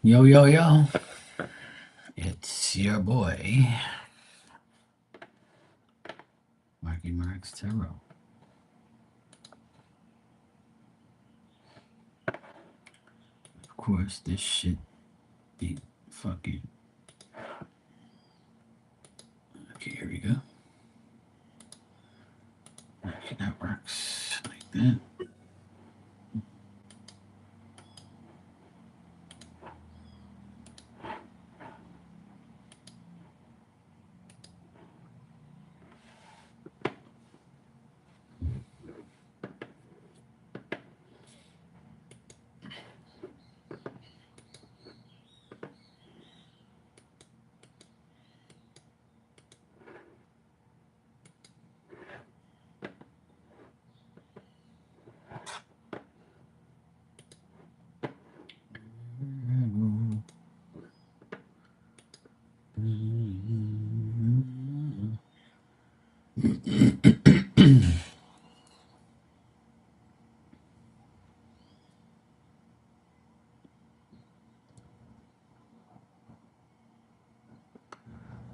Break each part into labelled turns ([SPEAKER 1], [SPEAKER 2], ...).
[SPEAKER 1] Yo, yo, yo. It's your boy, Marky Marks Tarot. Of course, this shit be fucking. Okay, here we go. Okay, that works like that.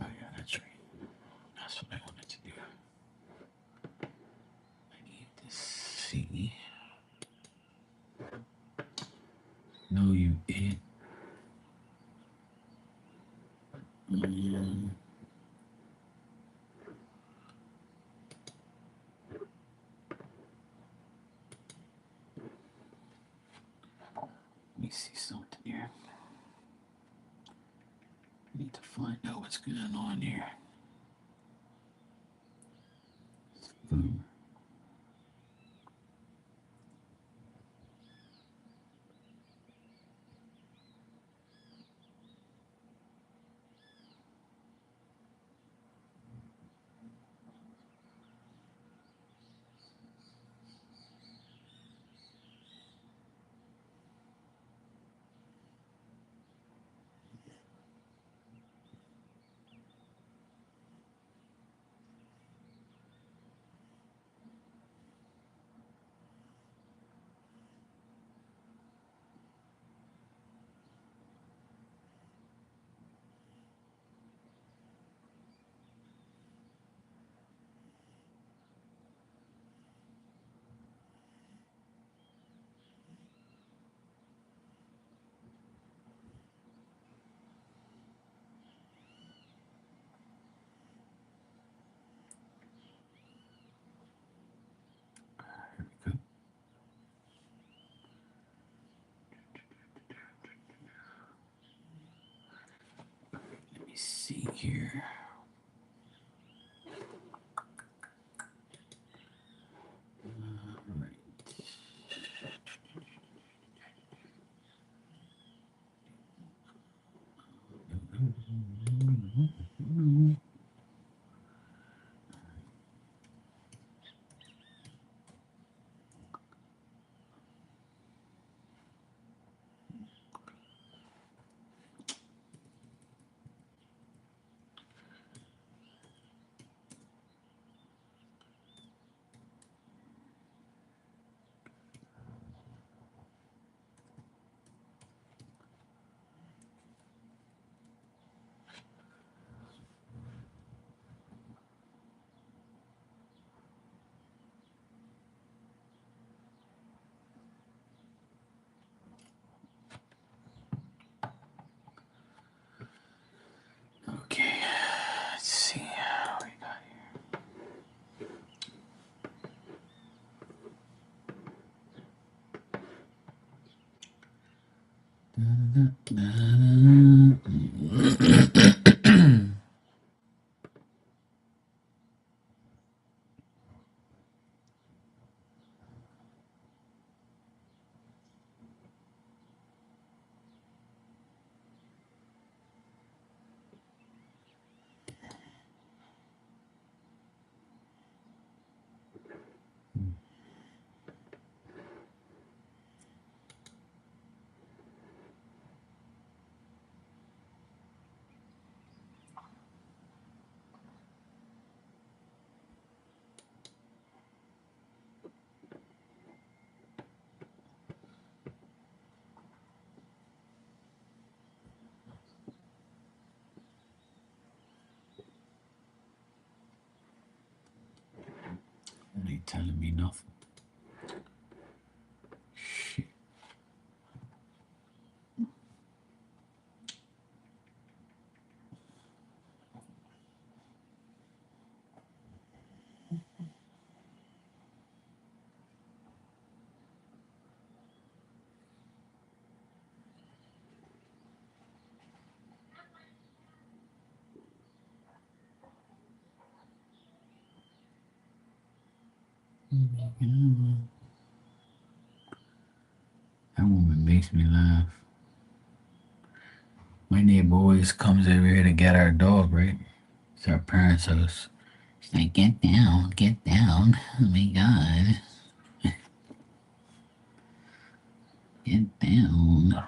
[SPEAKER 1] Oh, yeah, that's right. That's what I wanted to do. I need to see. No, you idiot. Let me see something here. I need to find out what's going on here. Boom. Here we go. Let me see here. Right. Okay, let's see what we got here. ain't telling me nothing. Shit. That woman makes me laugh. My neighbor always comes over here to get our dog, right? It's our parents' house. She's like, get down, get down. Oh my god. Get down.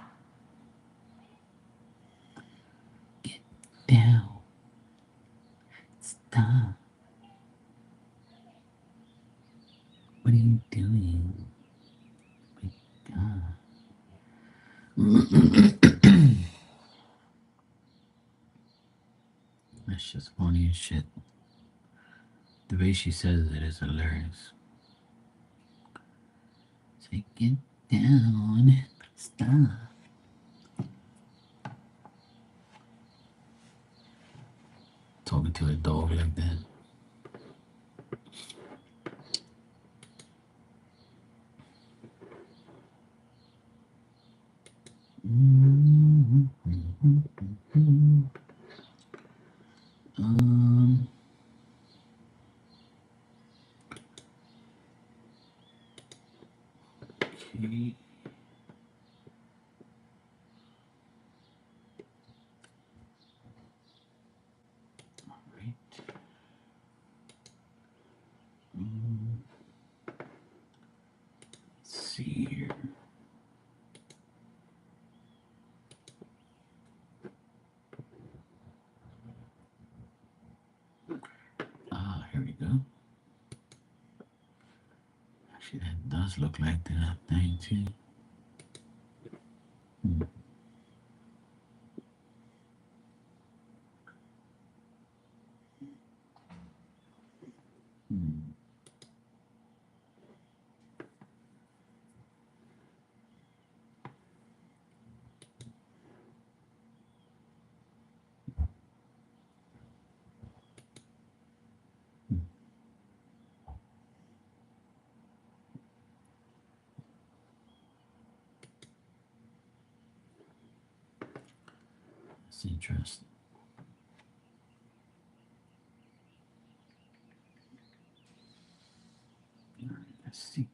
[SPEAKER 1] Get down. Stop. What are you doing? Oh my god. That's just funny as shit. The way she says it is hilarious. Say, get down. Stop. Talking to a dog like that. Um, okay. All right. Let's see here. Ah, here we go. Actually, that does look like the thing too. Hmm. Hmm. That's interesting. All right, let's see.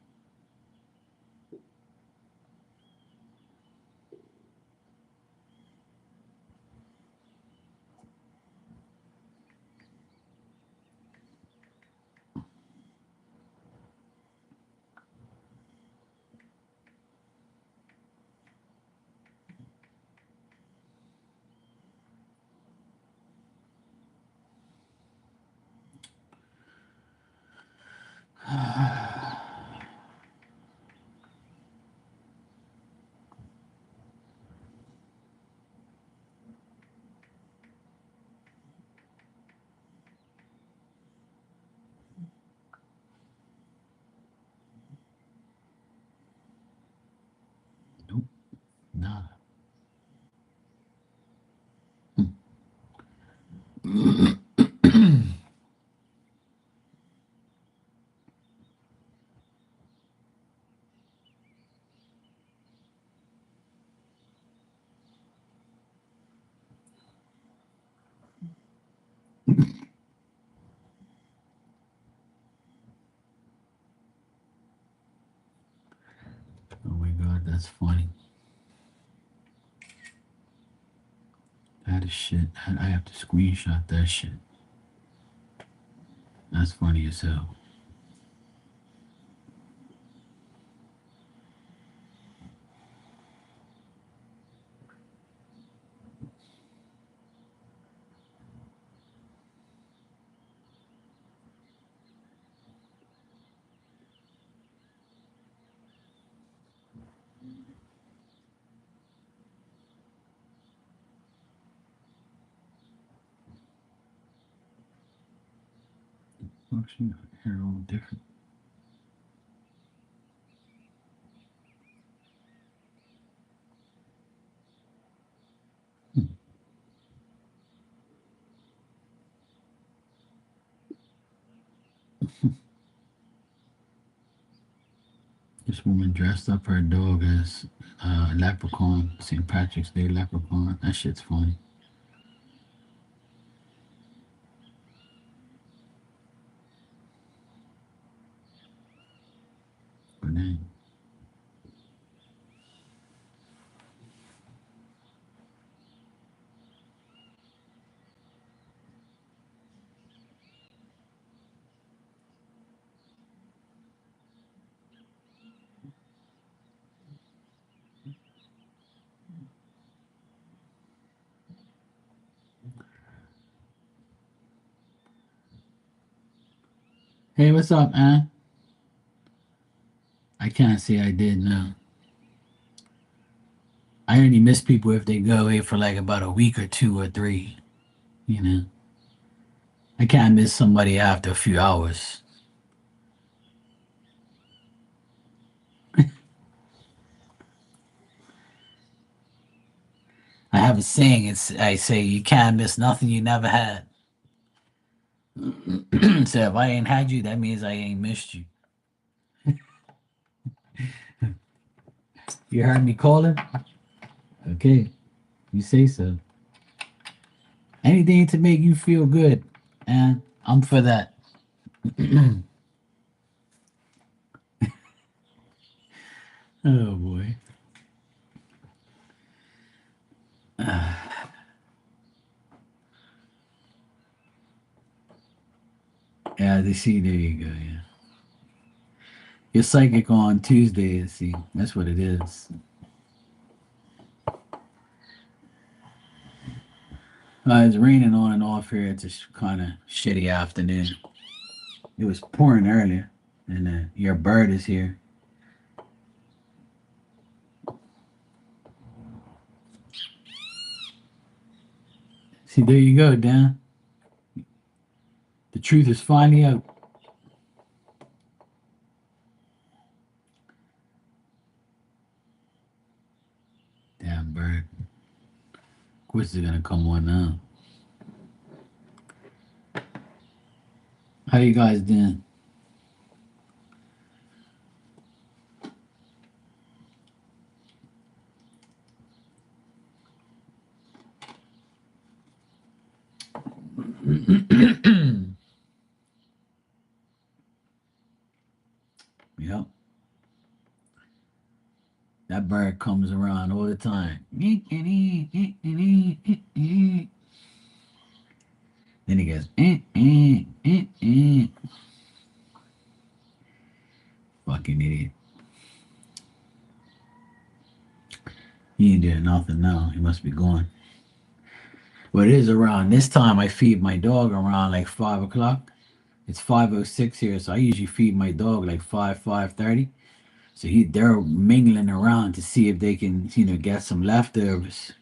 [SPEAKER 1] Nope, nada. Oh my god, that's funny. That is shit. I have to screenshot that shit. That's funny as hell. Actually, hair all different. This woman dressed up her dog as leprechaun, St. Patrick's Day leprechaun. That shit's funny. But then, hey, what's up, Ann? I can't say I did now. I only miss people if they go away for like about a week or two or three. You know, I can't miss somebody after a few hours. I have a saying. I say you can't miss nothing you never had. So if I ain't had you, that means I ain't missed you. You heard me calling? Okay, you say so. Anything to make you feel good, and I'm for that. Oh boy. Yeah, they see. There you go. Yeah, you're psychic on Tuesdays. See, that's what it is. It's raining on and off here. It's a kind of shitty afternoon. It was pouring earlier, and your bird is here. See, there you go, Dan. The truth is finally out. Damn bird. Of course, they're gonna come on now. How you guys doing? Yep. That bird comes around all the time. Then he goes, fucking idiot. He ain't doing nothing now. He must be gone. But it is around this time I feed my dog around like 5 o'clock. It's 5:06 here, so I usually feed my dog like 5:30. So they're mingling around to see if they can, get some leftovers.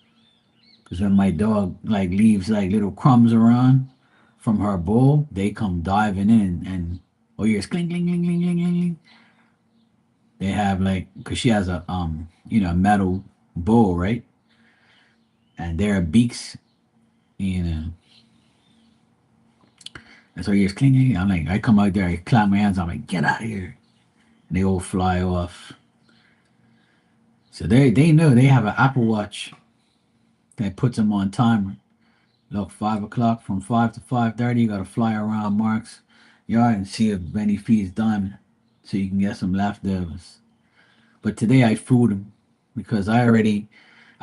[SPEAKER 1] Because when my dog like leaves like little crumbs around from her bowl, they come diving in and oh, here's clink clink clink clink clink clink. Clink. They have like because she has a metal bowl, right? And their beaks, you know. And so here's clink clink. I'm like, I come out there, I clap my hands, I'm like, get out of here. And they all fly off. So they know they have an Apple Watch that puts them on timer. Look, 5 o'clock from 5 to 5:30, you gotta fly around Mark's yard and see if Benny feeds Diamond, so you can get some leftovers. But today I fooled him because I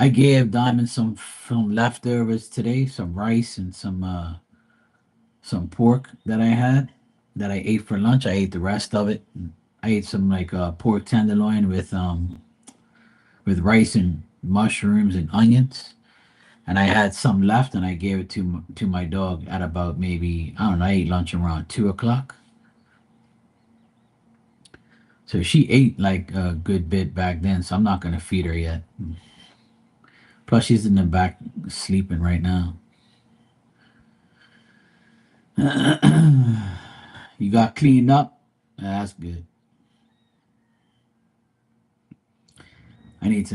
[SPEAKER 1] gave Diamond some leftovers today, some rice and some pork that I had that I ate for lunch. I ate the rest of it. I ate some like pork tenderloin with rice and mushrooms and onions. And I had some left, and I gave it to my dog at about maybe I don't know. I ate lunch around 2 o'clock, so she ate like a good bit back then. So I'm not gonna feed her yet. Plus, she's in the back sleeping right now. You got cleaned up. That's good. I need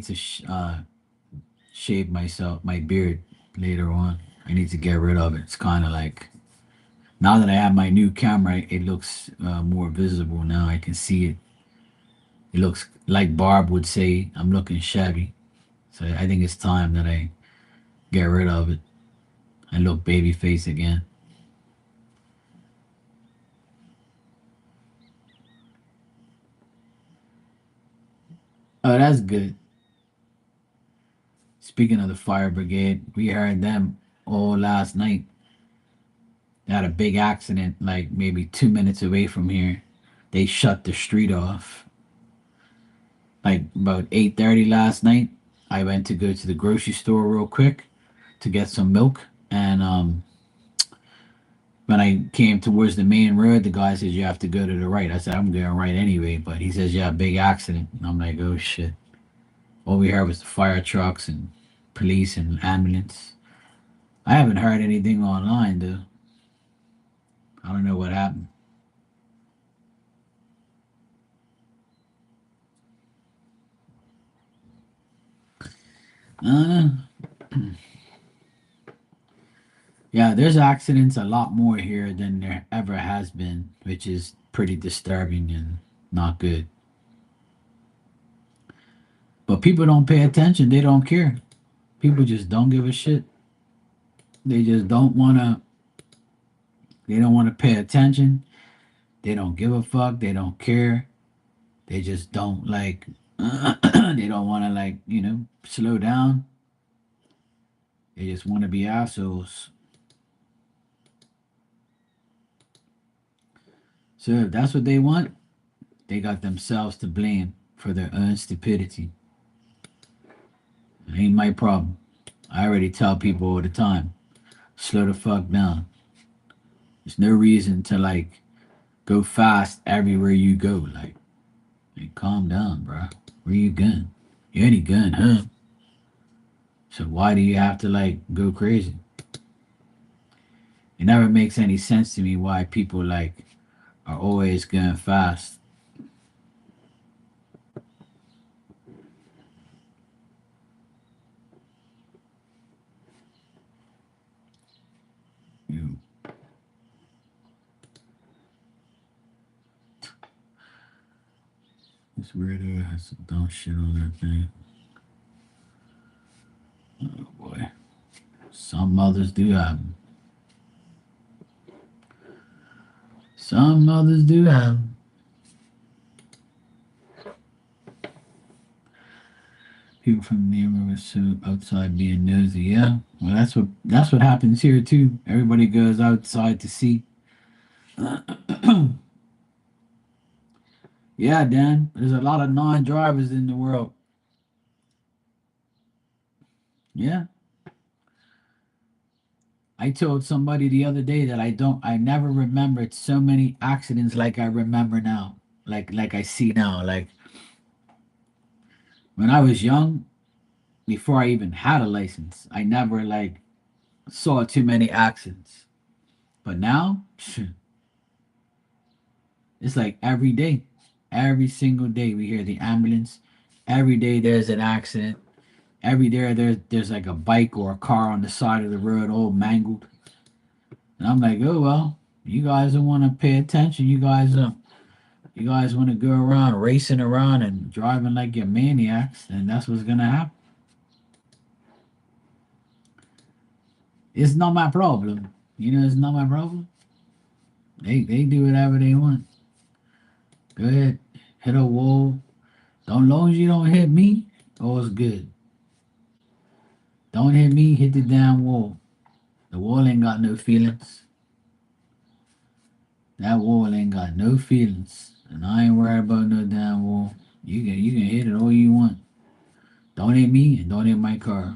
[SPEAKER 1] to shave my beard later on. I need to get rid of it. It's kind of like Now that I have my new camera, it looks more visible now. I can see it. It looks like Barb would say, I'm looking shabby. So I think it's time that I get rid of it and look baby face again. Oh, that's good. Speaking of the fire brigade, we heard them all last night. They had a big accident like maybe 2 minutes away from here. They shut the street off. Like about 8:30 last night, I went to go to the grocery store real quick to get some milk, and when I came towards the main road, the guy says you have to go to the right. I said I'm going right anyway, but he says yeah, big accident. And I'm like, oh shit. All we heard was the fire trucks and police and ambulance. I haven't heard anything online though. I don't know what happened. Uh, yeah, there's accidents a lot more here than there ever has been, which is pretty disturbing and not good. But people don't pay attention. They don't care. People just don't give a shit. They just don't wanna. They don't want to pay attention. They don't give a fuck. They don't care. They just don't like. They don't want to like slow down. They just want to be assholes. So if that's what they want, they got themselves to blame for their own stupidity. It ain't my problem. I already tell people all the time, slow the fuck down. There's no reason to like go fast everywhere you go. Like calm down, bro. Where you going? You ain't going home. So why do you have to like go crazy? It never makes any sense to me why people like are always going fast. You, this weirdo has some dumb shit on that thing. Oh boy. Some mothers do have them. Some mothers do have them. People from the neighborhood so outside being nosy. Yeah, well, that's what happens here too. Everybody goes outside to see. Yeah, Dan. There's a lot of non-drivers in the world. Yeah, I told somebody the other day that I never remembered so many accidents like I remember now. Like I see now. Like when I was young, before I even had a license, I never like saw too many accidents. But now, it's like every day, every single day we hear the ambulance. Every day there's an accident. Every day there's like a bike or a car on the side of the road all mangled. And I'm like, oh well, you guys don't want to pay attention. You guys want to go around racing around and driving like you're maniacs, and that's what's gonna happen. It's not my problem. It's not my problem. They do whatever they want. Go ahead, hit a wall. Don't long as you don't hit me, all's good. Don't hit me, hit the damn wall. The wall ain't got no feelings. That wall ain't got no feelings. And I ain't worried about no damn wall. You can hit it all you want. Don't hit me and don't hit my car.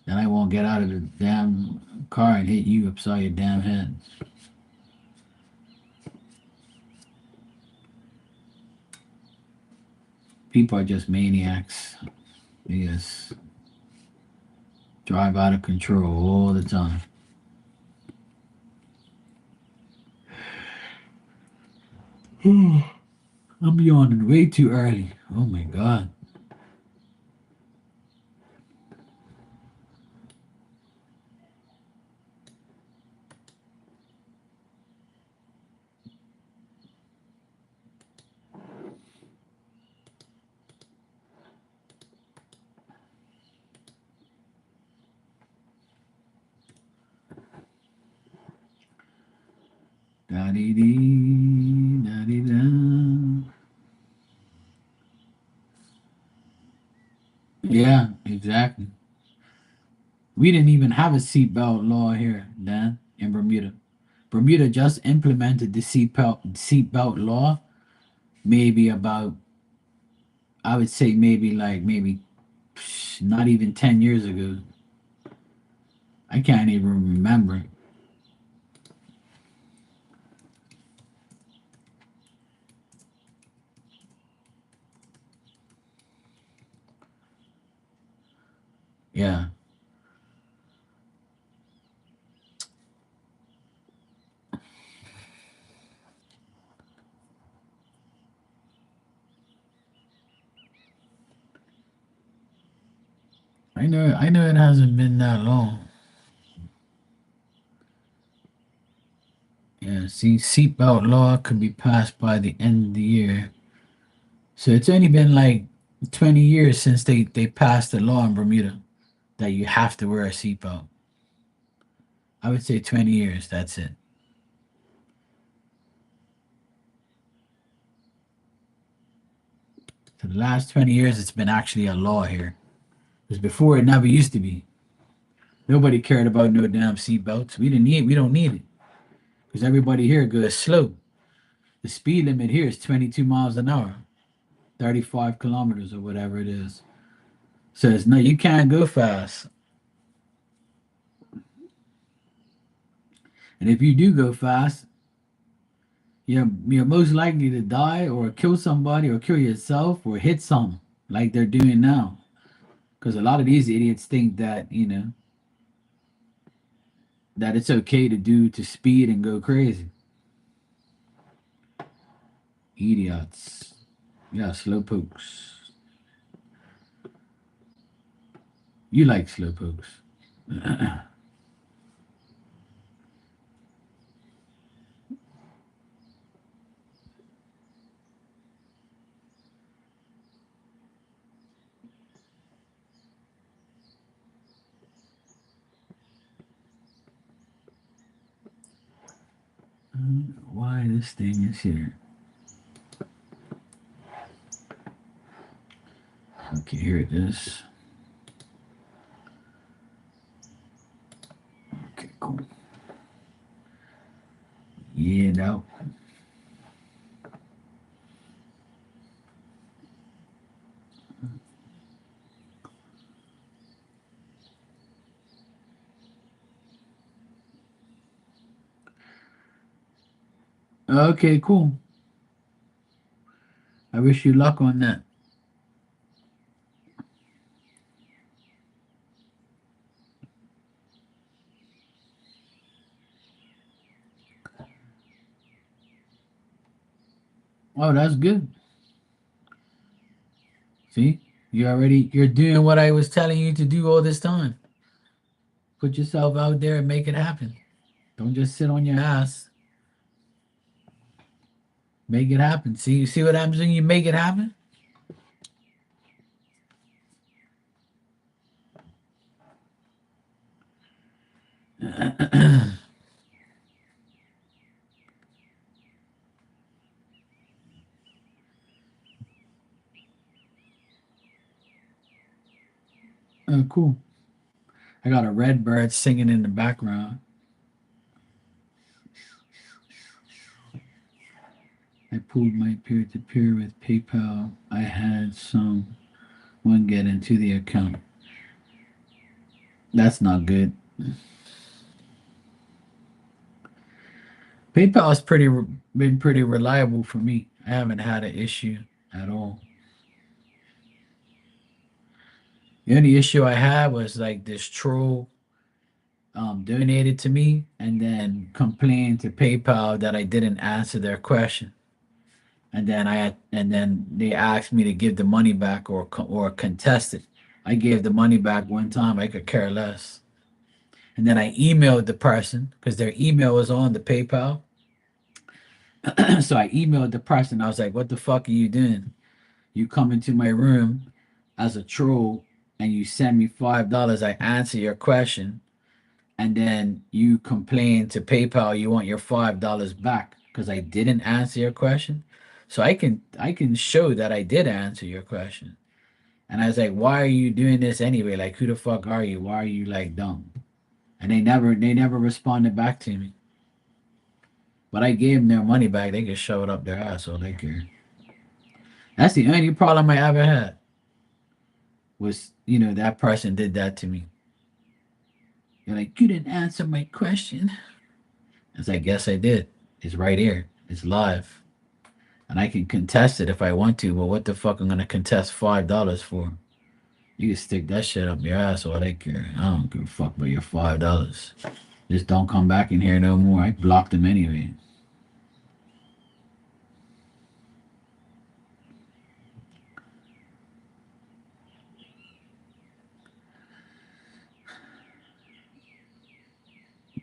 [SPEAKER 1] Then I won't get out of the damn car and hit you upside your damn head. People are just maniacs. They just drive out of control all the time. I'm yawning way too early. Oh my god. Da dee dee, da dee da. Yeah, exactly. We didn't even have a seatbelt law here then in Bermuda. Bermuda just implemented the seatbelt law maybe about, I would say maybe like maybe not even 10 years ago. I can't even remember. Yeah, I know. I know it hasn't been that long. Yeah, see, seatbelt law could be passed by the end of the year. So it's only been like 20 years since they passed the law in Bermuda that you have to wear a seatbelt. I would say 20 years. That's it. For the last 20 years, it's been actually a law here. Because before it never used to be. Nobody cared about no damn seatbelts. We don't need it. Because everybody here goes slow. The speed limit here is 22 miles an hour, 35 kilometers or whatever it is. So it's no, you can't go fast. And if you do go fast, you're most likely to die or kill somebody or kill yourself or hit something like they're doing now. Because a lot of these idiots think that, that it's okay to do to speed and go crazy. Idiots. Yeah, slow pokes. You like slow pokes. Why this thing is here? Okay, here it is. Okay, cool. Yeah, no. Okay, cool. I wish you luck on that. Oh, that's good. See, you're doing what I was telling you to do all this time. Put yourself out there and make it happen. Don't just sit on your ass. Make it happen. See, you see what happens when you make it happen? Oh, cool. I got a red bird singing in the background. I pulled my peer-to-peer with PayPal. I had someone get into the account. That's not good. PayPal has been pretty reliable for me. I haven't had an issue at all. The only issue I had was like this troll donated to me and then complained to PayPal that I didn't answer their question. And then they asked me to give the money back or contest it. I gave the money back one time. I could care less. And then I emailed the person because their email was on the PayPal. So I emailed the person. I was like, "What the fuck are you doing? You come into my room as a troll and you send me $5. I answer your question, and then you complain to PayPal you want your $5 back because I didn't answer your question. So I can show that I did answer your question. And I was like, why are you doing this anyway? Like, who the fuck are you? Why are you like dumb? And they never responded back to me. But I gave them their money back. They could shove it up their ass all they care. That's the only problem I ever had was, that person did that to me. They're like, you didn't answer my question. I was like, yes, I did. It's right here. It's live. And I can contest it if I want to, but what the fuck I'm gonna contest $5 for? You can stick that shit up your ass all they care. I don't give a fuck about your $5. Just don't come back in here no more. I blocked them anyway.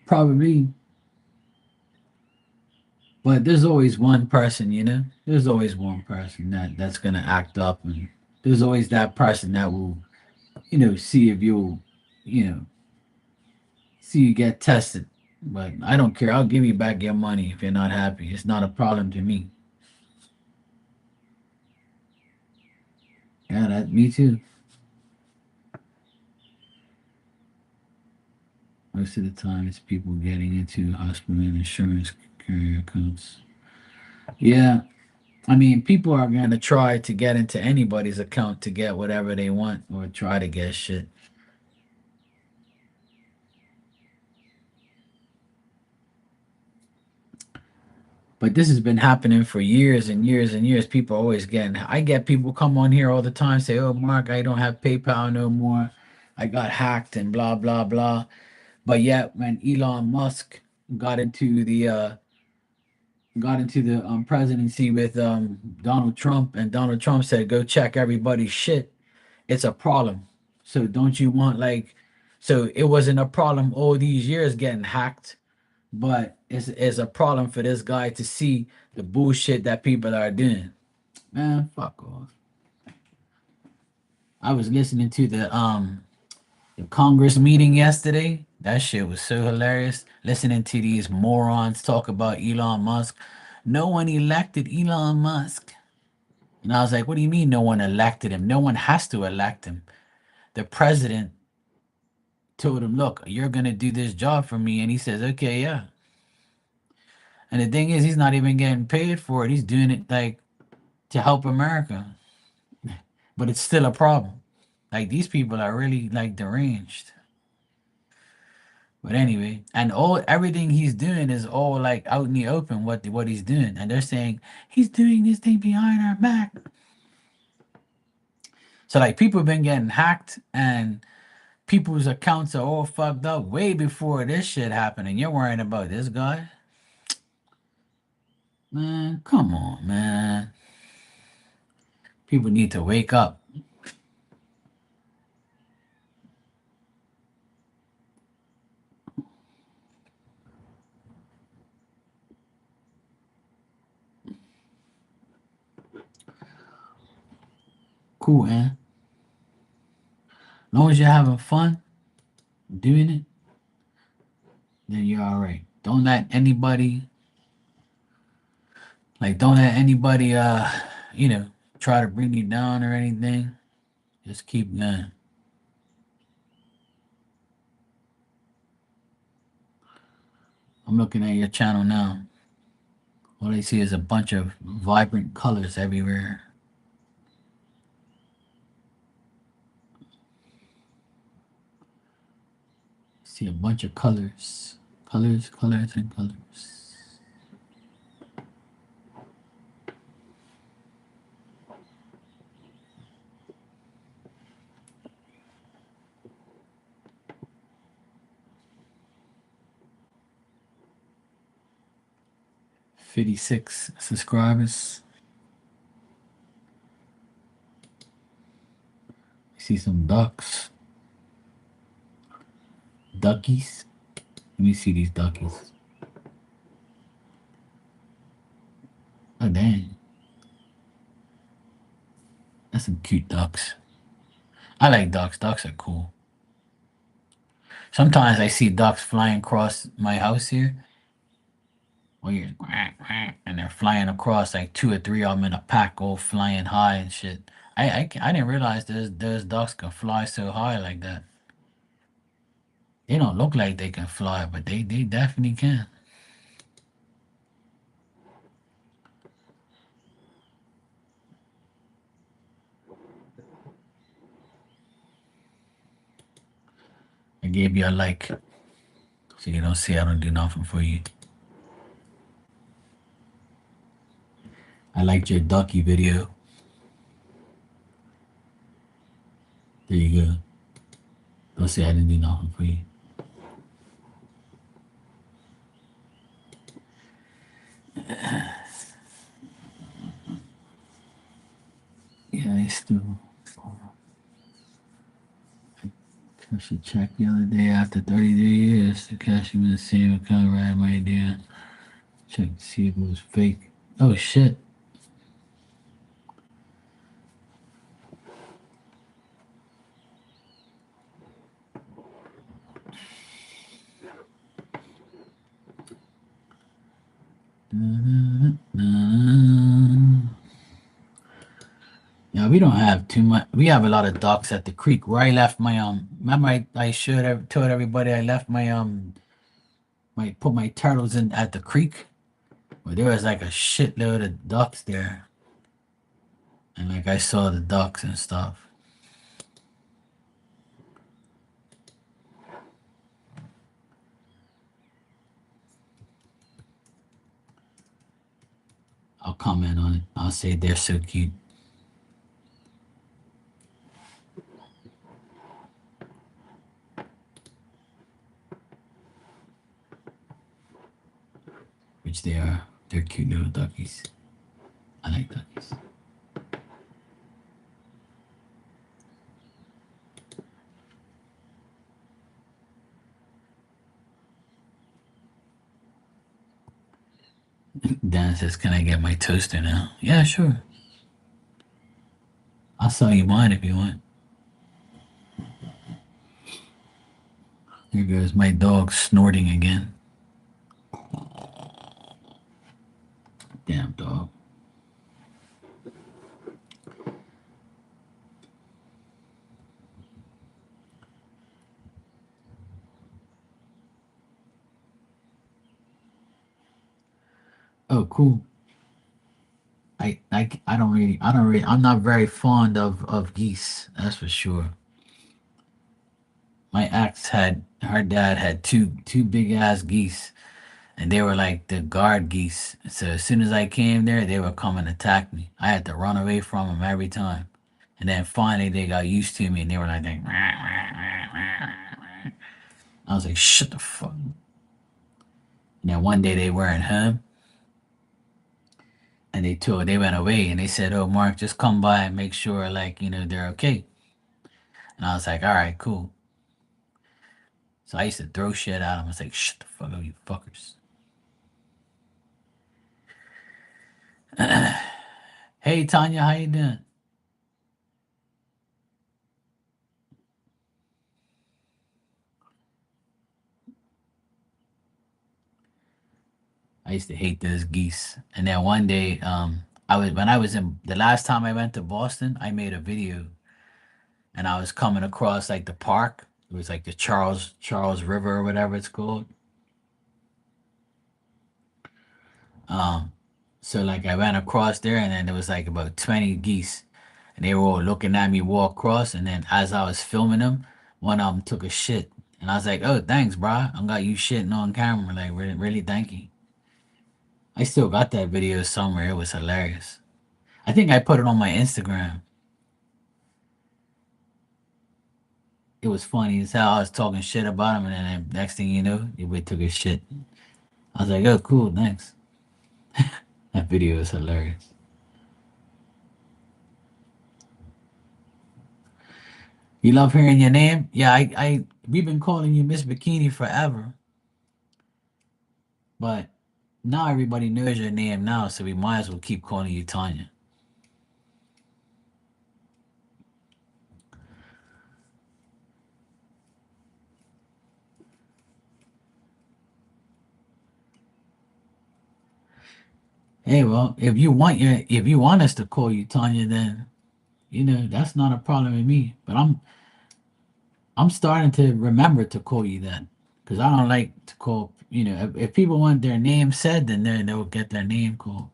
[SPEAKER 1] Probably. But there's always one person. There's always one person that's gonna act up, and there's always that person that will, see if you'll, you know, see you get tested. But I don't care. I'll give you back your money if you're not happy. It's not a problem to me. Yeah, that me too. Most of the time, it's people getting into hospital and insurance carrier accounts. Yeah, I mean, people are gonna try to get into anybody's account to get whatever they want or try to get shit. But this has been happening for years and years and years. People are always getting. I get people come on here all the time say, "Oh, Mark, I don't have PayPal no more. I got hacked and blah blah blah." But yet, when Elon Musk got into the uh, got into the presidency with Donald Trump, and Donald Trump said, "Go check everybody's shit." It's a problem. So don't you want like? So it wasn't a problem all these years getting hacked, but it's a problem for this guy to see the bullshit that people are doing. Man, fuck off. I was listening to the Congress meeting yesterday. That shit was so hilarious. Listening to these morons talk about Elon Musk. No one elected Elon Musk. And I was like, what do you mean no one elected him? No one has to elect him. The president told him, look, you're going to do this job for me. And he says, okay, yeah. And the thing is, he's not even getting paid for it. He's doing it like to help America. But it's still a problem. Like these people are really like deranged. But anyway, and all everything he's doing is all like out in the open what he's doing. And they're saying he's doing this thing behind our back. So like people have been getting hacked and people's accounts are all fucked up way before this shit happened. And you're worrying about this guy? Man, come on, man. People need to wake up. Cool, man. As long as you're having fun doing it, then you're all right. Don't let anybody you know try to bring you down or anything. Just keep going. I'm looking at your channel now. All I see is a bunch of vibrant colors everywhere. See a bunch of colors. Colors, colors, and colors. '56 subscribers. I see some ducks. Duckies. Let me see these duckies. Oh dang. That's some cute ducks. I like ducks. Ducks are cool. Sometimes I see ducks flying across my house here. Where you're quack, quack, and they're flying across like two or three of them in a pack, all flying high and shit. I didn't realize those ducks can fly so high like that. They don't look like they can fly, but they definitely can. I gave you a like, so you don't see I don't do nothing for you. I liked your ducky video. There you go. Don't say I didn't do nothing for you. Yeah, I still. I should check the other day after 33 years to cash him in the same account right my idea. Check to see if it was fake. Oh shit. Yeah, we don't have too much. We have a lot of ducks at the creek where I left my Remember I should have told everybody I left my put my turtles in at the creek. Well, there was like a shitload of ducks there, and like I saw the ducks and stuff. I'll comment on it. I'll say they're so cute. Which they are. They're cute little duckies. I like duckies. Dan says, "Can I get my toaster now?" Yeah, sure. I'll sell you mine if you want. Here goes my dog snorting again. Damn dog. Oh, cool. I'm not very fond of geese. That's for sure. My ex had her dad had two big ass geese, and they were like the guard geese. So as soon as I came there, they would come and attack me. I had to run away from them every time. And then finally they got used to me, and they were like, I was like, shut the fuck. And then one day they weren't home, and they went away, and they said, "Oh, Mark, just come by and make sure they're okay." And I was like, "All right, cool." So I used to throw shit at them. I was like, "Shut the fuck up, you fuckers." Hey Tanya, how you doing? I used to hate those geese. And then one day, I was in the last time I went to Boston, I made a video, and I was coming across like the park. It was like the Charles River or whatever it's called. Um, so like I went across there, and then there was like about 20 geese, and they were all looking at me walk across. And then as I was filming them, one of them took a shit, and I was like, "Oh, thanks, bro. I got you shitting on camera. Like, really, really, thank you." I still got that video somewhere. It was hilarious. I think I put it on my Instagram. It was funny as hell. I was talking shit about him, and then next thing you know, he went took his shit. I was like, "Oh, cool, thanks." That video is hilarious. You love hearing your name? Yeah, we've been calling you Miss Bikini forever, but now everybody knows your name now, so we might as well keep calling you Tanya. Hey, well, if you want us to call you Tanya, then that's not a problem with me. But I'm starting to remember to call you that because I don't like to call. If people want their name said, then they'll get their name called.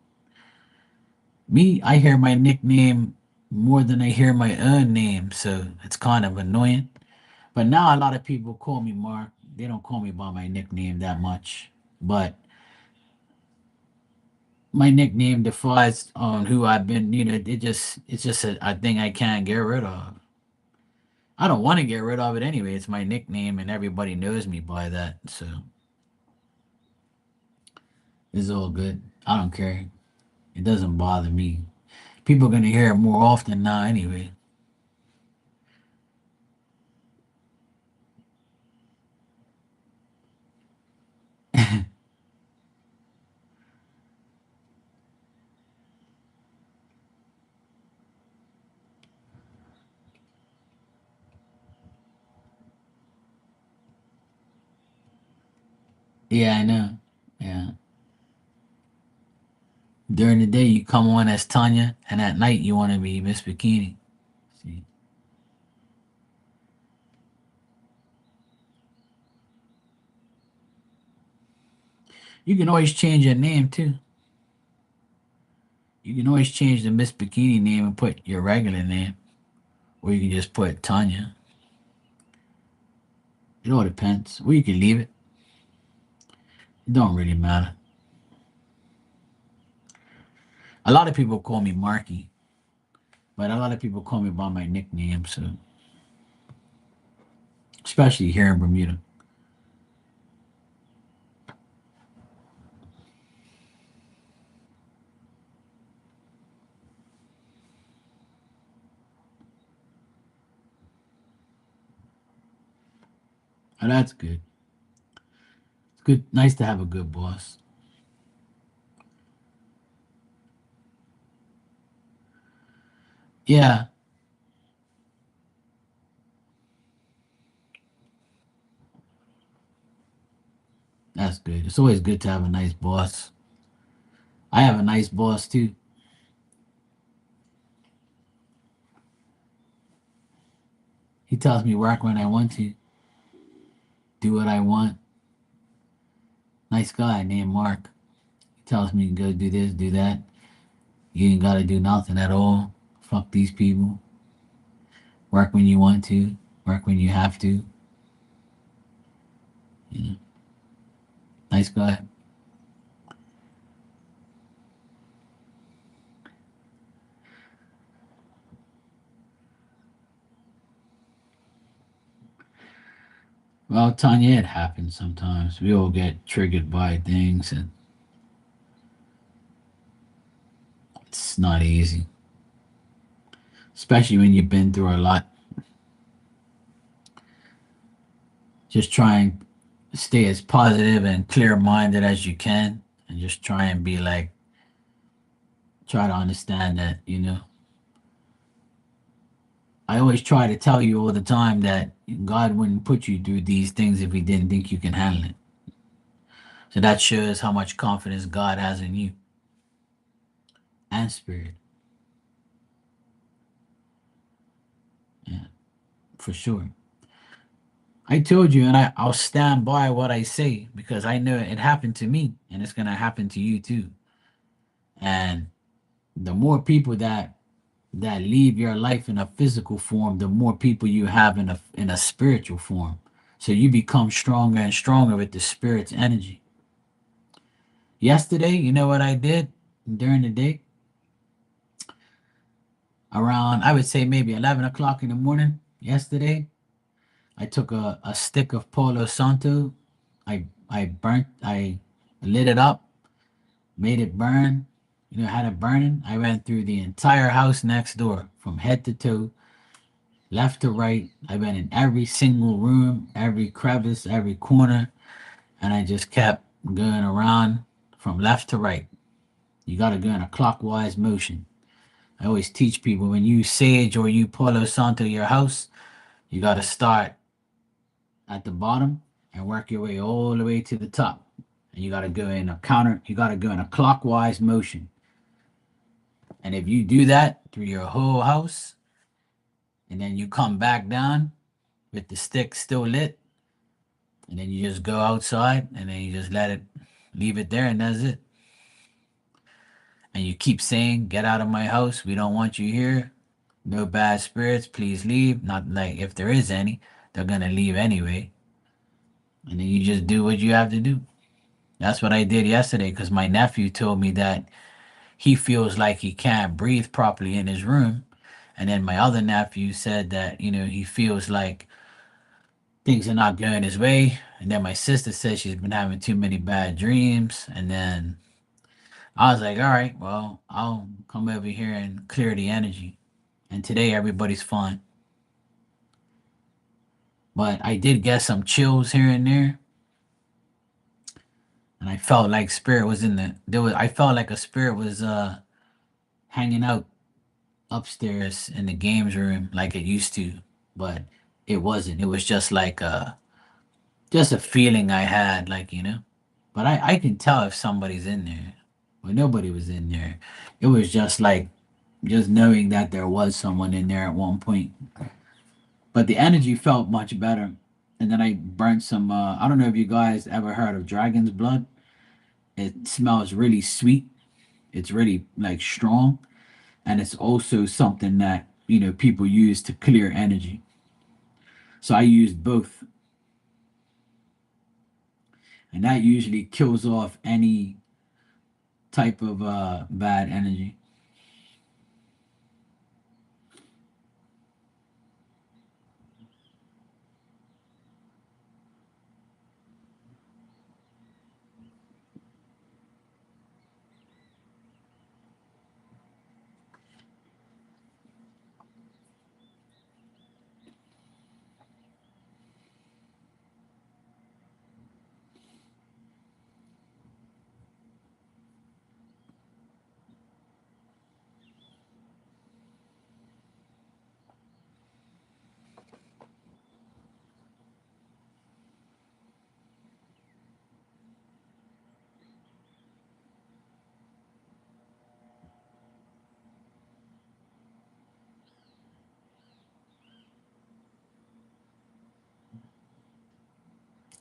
[SPEAKER 1] Me, I hear my nickname more than I hear my own name, so it's kind of annoying. But now a lot of people call me Mark. They don't call me by my nickname that much. But my nickname defies on who I've been. It's just a thing I can't get rid of. I don't want to get rid of it anyway. It's my nickname, and everybody knows me by that. So it's all good. I don't care. It doesn't bother me. People are gonna hear it more often now anyway. Yeah, I know. Yeah. During the day, you come on as Tanya, and at night, you want to be Miss Bikini. See, you can always change your name too. You can always change the Miss Bikini name and put your regular name, or you can just put Tanya. It all depends. Or you can leave it. It don't really matter. A lot of people call me Marky, but a lot of people call me by my nickname. So, especially here in Bermuda. Oh, that's good. It's good. Nice to have a good boss. Yeah, that's good. It's always good to have a nice boss. I have a nice boss too. He tells me work when I want to, do what I want. Nice guy named Mark. He tells me to go do this, do that. You ain't gotta do nothing at all. Fuck these people. Work when you want to. Work when you have to. You know, nice guy. Well, Tanya, it happens sometimes. We all get triggered by things, and it's not easy, especially when you've been through a lot. Just try and stay as positive and clear minded as you can, and just try and be like, try to understand that, I always try to tell you all the time that God wouldn't put you through these things if He didn't think you can handle it. So that shows how much confidence God has in you and spirit. Yeah, for sure. I told you, and I'll stand by what I say because I know it happened to me and it's going to happen to you too. And the more people that leave your life in a physical form, the more people you have in a spiritual form. So you become stronger and stronger with the spirit's energy. Yesterday, you know what I did during the day? Around, I would say maybe 11 o'clock in the morning yesterday, I took a stick of Palo Santo. I lit it up, made it burn. Had it burning. I went through the entire house next door from head to toe, left to right. I went in every single room, every crevice, every corner, and I just kept going around from left to right. You got to go in a clockwise motion. I always teach people when you sage or you Palo Santo your house, you got to start at the bottom and work your way all the way to the top. and you got to go in a counter. You got to go in a clockwise motion. And if you do that through your whole house, and then you come back down with the stick still lit, and then you just go outside, and then you just let it, leave it there, and that's it. And you keep saying, "Get out of my house. We don't want you here. No bad spirits. Please leave." Not like if there is any, they're gonna leave anyway. And then you just do what you have to do. That's what I did yesterday because my nephew told me that he feels like he can't breathe properly in his room. And then my other nephew said that, he feels like things are not going his way. And then my sister said she's been having too many bad dreams. And then I was like, all right, well, I'll come over here and clear the energy. And today everybody's fine. But I did get some chills here and there. And I felt like spirit was in I felt like a spirit was hanging out upstairs in the games room like it used to, but it wasn't. It was just a feeling I had, like, But I can tell if somebody's in there. But nobody was in there. It was just like just knowing that there was someone in there at one point. But the energy felt much better. And then I burnt some I don't know if you guys ever heard of dragon's blood. It smells really sweet. It's really like strong. And it's also something that, people use to clear energy. So I used both, and that usually kills off any type of bad energy.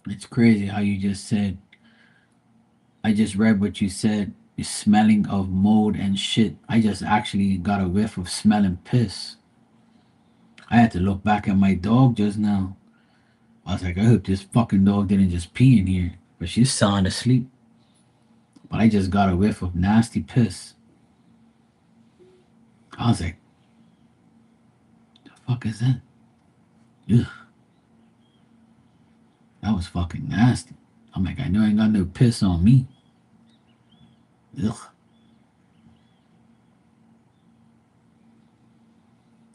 [SPEAKER 1] It's crazy how you just said. I just read what you said. The smelling of mold and shit. I just actually got a whiff of smelling piss. I had to look back at my dog just now. I was like, I hope this fucking dog didn't just pee in here. But she's sound asleep. But I just got a whiff of nasty piss. I was like, the fuck is that? Ugh, that was fucking nasty. I'm like, I know I ain't got no piss on me. Ugh.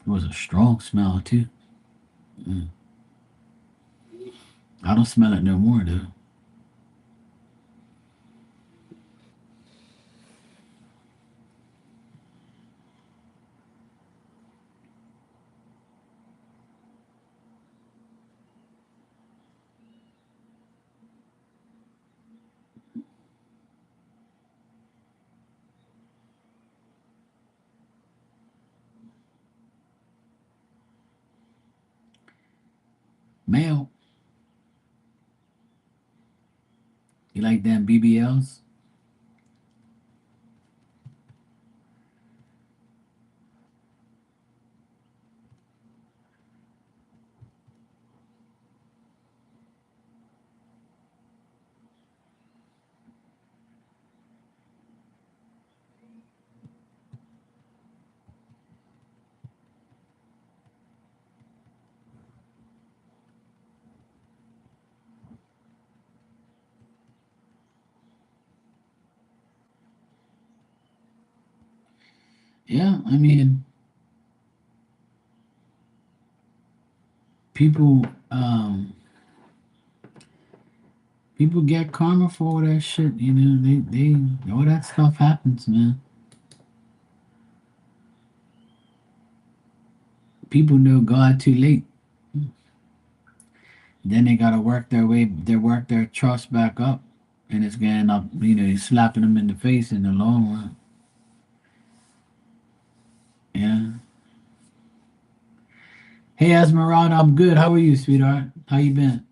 [SPEAKER 1] It was a strong smell too. Mm. I don't smell it no more though. Male, you like them BBLs? Yeah, I mean, people, people get karma for all that shit. They all that stuff happens, man. People know God too late. Then they gotta work their trust back up. and it's gonna end up, slapping them in the face in the long run. Yeah. Hey, Esmeralda, I'm good. How are you, sweetheart? How you been?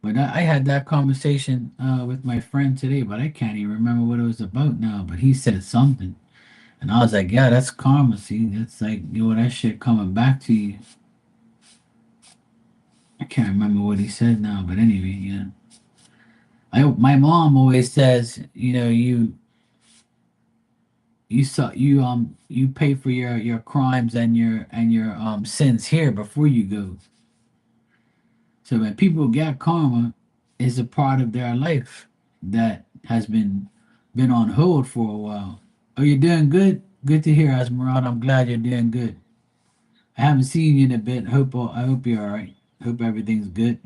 [SPEAKER 1] But I had that conversation with my friend today, but I can't even remember what it was about now. But he said something, and I was like, "Yeah, that's karma. See, that's like that shit coming back to you." I can't remember what he said now, but anyway, yeah. My mom always says, you pay for your crimes and your sins here before you go. So when people get karma, it's a part of their life that has been on hold for a while. Oh, you're doing good. Good to hear, Esmeralda. I'm glad you're doing good. I haven't seen you in a bit. I hope you're all right. Hope everything's good.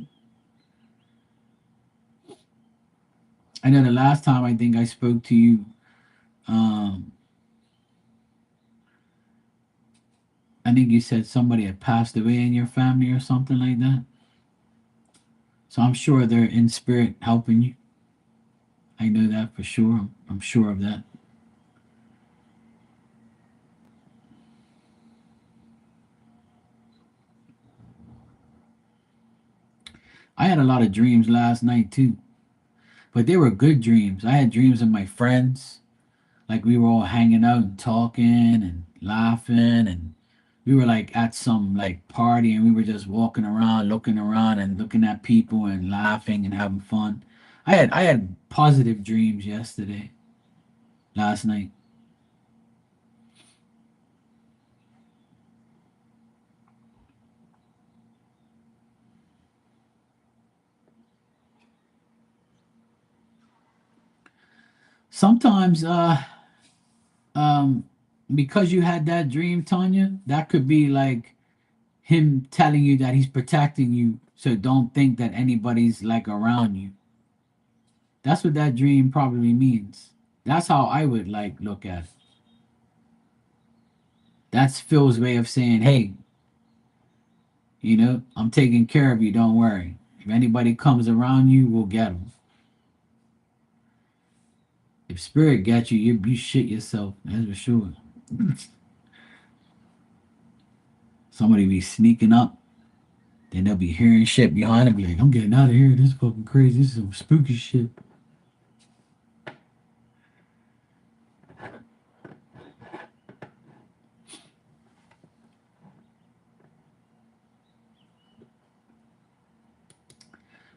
[SPEAKER 1] I know the last time I think I spoke to you, um, I think you said somebody had passed away in your family or something like that. So I'm sure they're in spirit helping you. I know that for sure. I'm sure of that. I had a lot of dreams last night too, but they were good dreams. I had dreams of my friends, like we were all hanging out and talking and laughing, and we were like at some like party, and we were just walking around and looking at people and laughing and having fun. I had positive dreams yesterday, last night. Sometimes um because you had that dream, Tanya, that could be like him telling you that he's protecting you, so don't think that anybody's like around you. That's what that dream probably means. That's how I would like look at it. That's Phil's way of saying, hey, I'm taking care of you, don't worry. If anybody comes around you, we'll get them. If spirit gets you, you shit yourself, that's for sure. Somebody be sneaking up, then they'll be hearing shit behind them, be like, I'm getting out of here, this is fucking crazy, this is some spooky shit.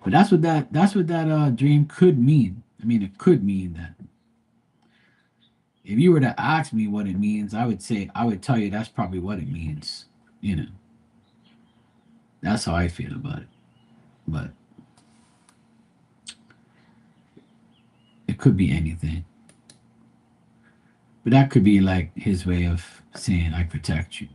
[SPEAKER 1] But that's what that dream could mean. I mean, it could mean that. If you were to ask me what it means, I would tell you that's probably what it means. You know, that's how I feel about it. But it could be anything. But that could be like his way of saying I protect you.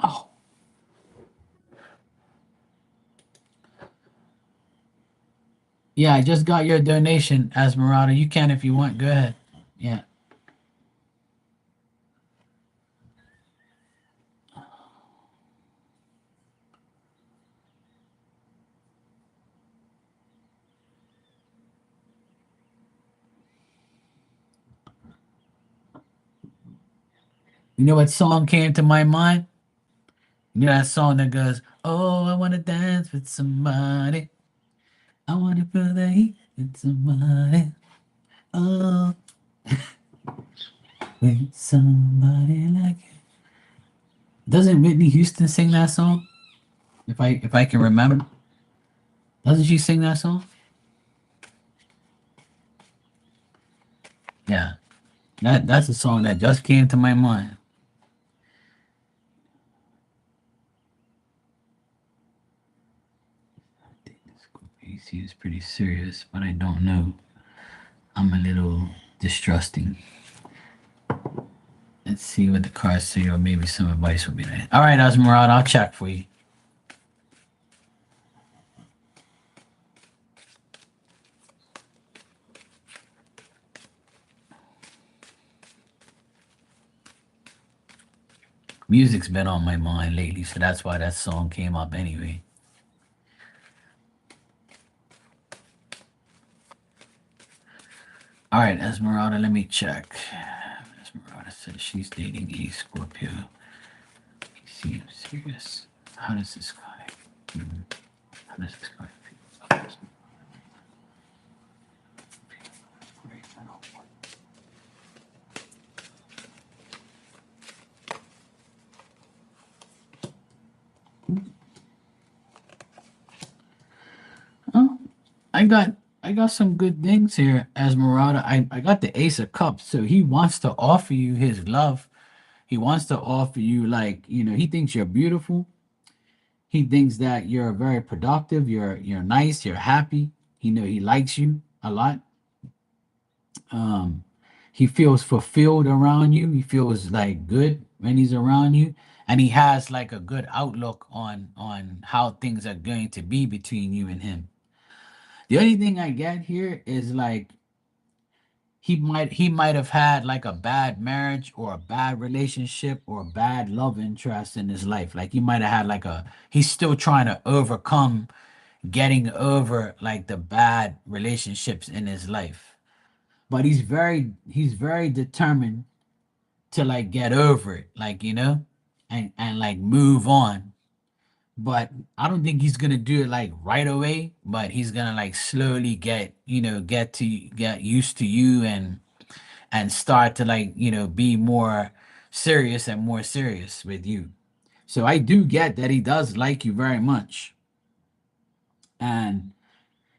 [SPEAKER 1] Oh, yeah, I just got your donation, Esmeralda. You can if you want. Go ahead. Yeah. You know what song came to my mind? You know that song that goes, "Oh, I wanna dance with somebody. I wanna feel the heat with somebody. Oh, with somebody like you." Doesn't Whitney Houston sing that song? If I can remember, doesn't she sing that song? Yeah. That's a song that just came to my mind. He seems pretty serious, but I don't know. I'm a little distrusting. Let's see what the cards say, or maybe some advice will be nice. All right, Esmeralda, I'll check for you. Music's been on my mind lately, so that's why that song came up anyway. All right, Esmeralda, let me check. Esmeralda says she's dating a Scorpio. He seems serious. How does this guy? How does this guy feel? Oh, I got I got some good things here, Esmeralda. I got the Ace of Cups, so he wants to offer you his love. He wants to offer you, like, he thinks you're beautiful. He thinks that you're very productive, you're nice, you're happy. He likes you a lot. Um he feels fulfilled around you. He feels like good when he's around you, and he has like a good outlook on how things are going to be between you and him. The only thing I get here is like he might have had like a bad marriage or a bad relationship or a bad love interest in his life. Like he might have had like a he's still trying to overcome getting over like the bad relationships in his life. But he's very determined to like get over it, like, and like move on. But I don't think he's gonna do it like right away, but he's gonna like slowly get used to you, and start to like be more serious and more serious with you. So I do get that he does like you very much, and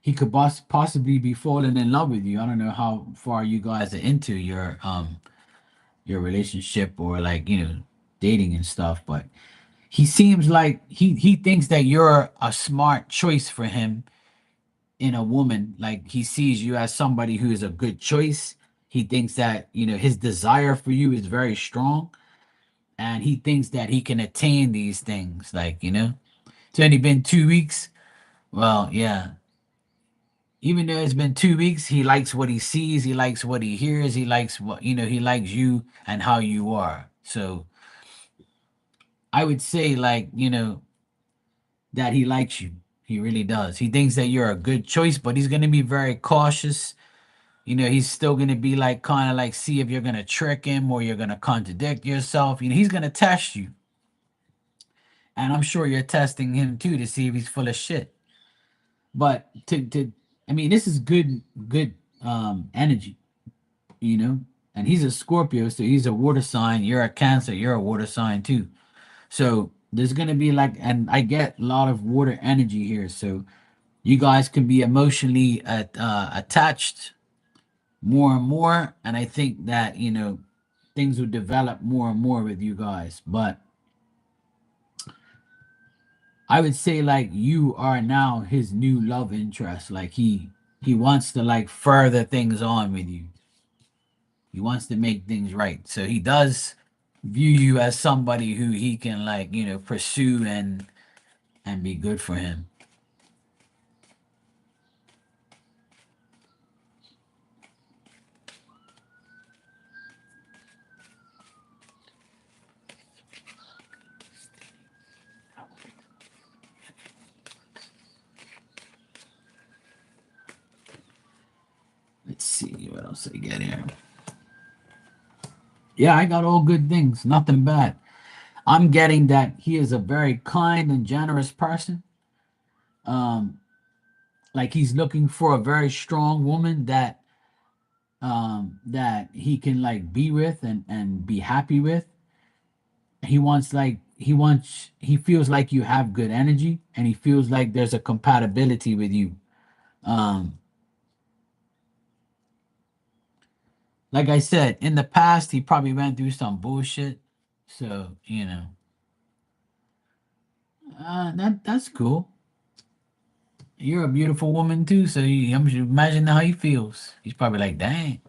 [SPEAKER 1] he could possibly be falling in love with you. I don't know how far you guys are into your relationship, or like dating and stuff, but he seems like he thinks that you're a smart choice for him in a woman. Like he sees you as somebody who is a good choice. He thinks that his desire for you is very strong, and he thinks that he can attain these things. Like it's only been 2 weeks. Well, yeah. Even though it's been 2 weeks, he likes what he sees. He likes what he hears. He likes he likes you and how you are. So I would say, like, that he likes you. He really does. He thinks that you're a good choice, but he's going to be very cautious. He's still going to be like, kind of like, see if you're going to trick him or you're going to contradict yourself. He's going to test you. And I'm sure you're testing him too to see if he's full of shit. But I mean, this is good energy, you know? And he's a Scorpio, so he's a water sign. You're a Cancer, you're a water sign too. So there's going to be like, and I get a lot of water energy here. So you guys can be emotionally attached more and more. And I think that, things will develop more and more with you guys. But I would say like you are now his new love interest. Like he wants to like further things on with you. He wants to make things right. So he does view you as somebody who he can like, pursue and be good for him. Let's see what else I get here. Yeah, I got all good things, nothing bad. I'm getting that he is a very kind and generous person. Um, like he's looking for a very strong woman that he can like be with and be happy with. He feels like you have good energy, and he feels like there's a compatibility with you. Um, Like I said, in the past, he probably went through some bullshit. So, that's cool. You're a beautiful woman too, so I'm just imagine how he feels. He's probably like, dang,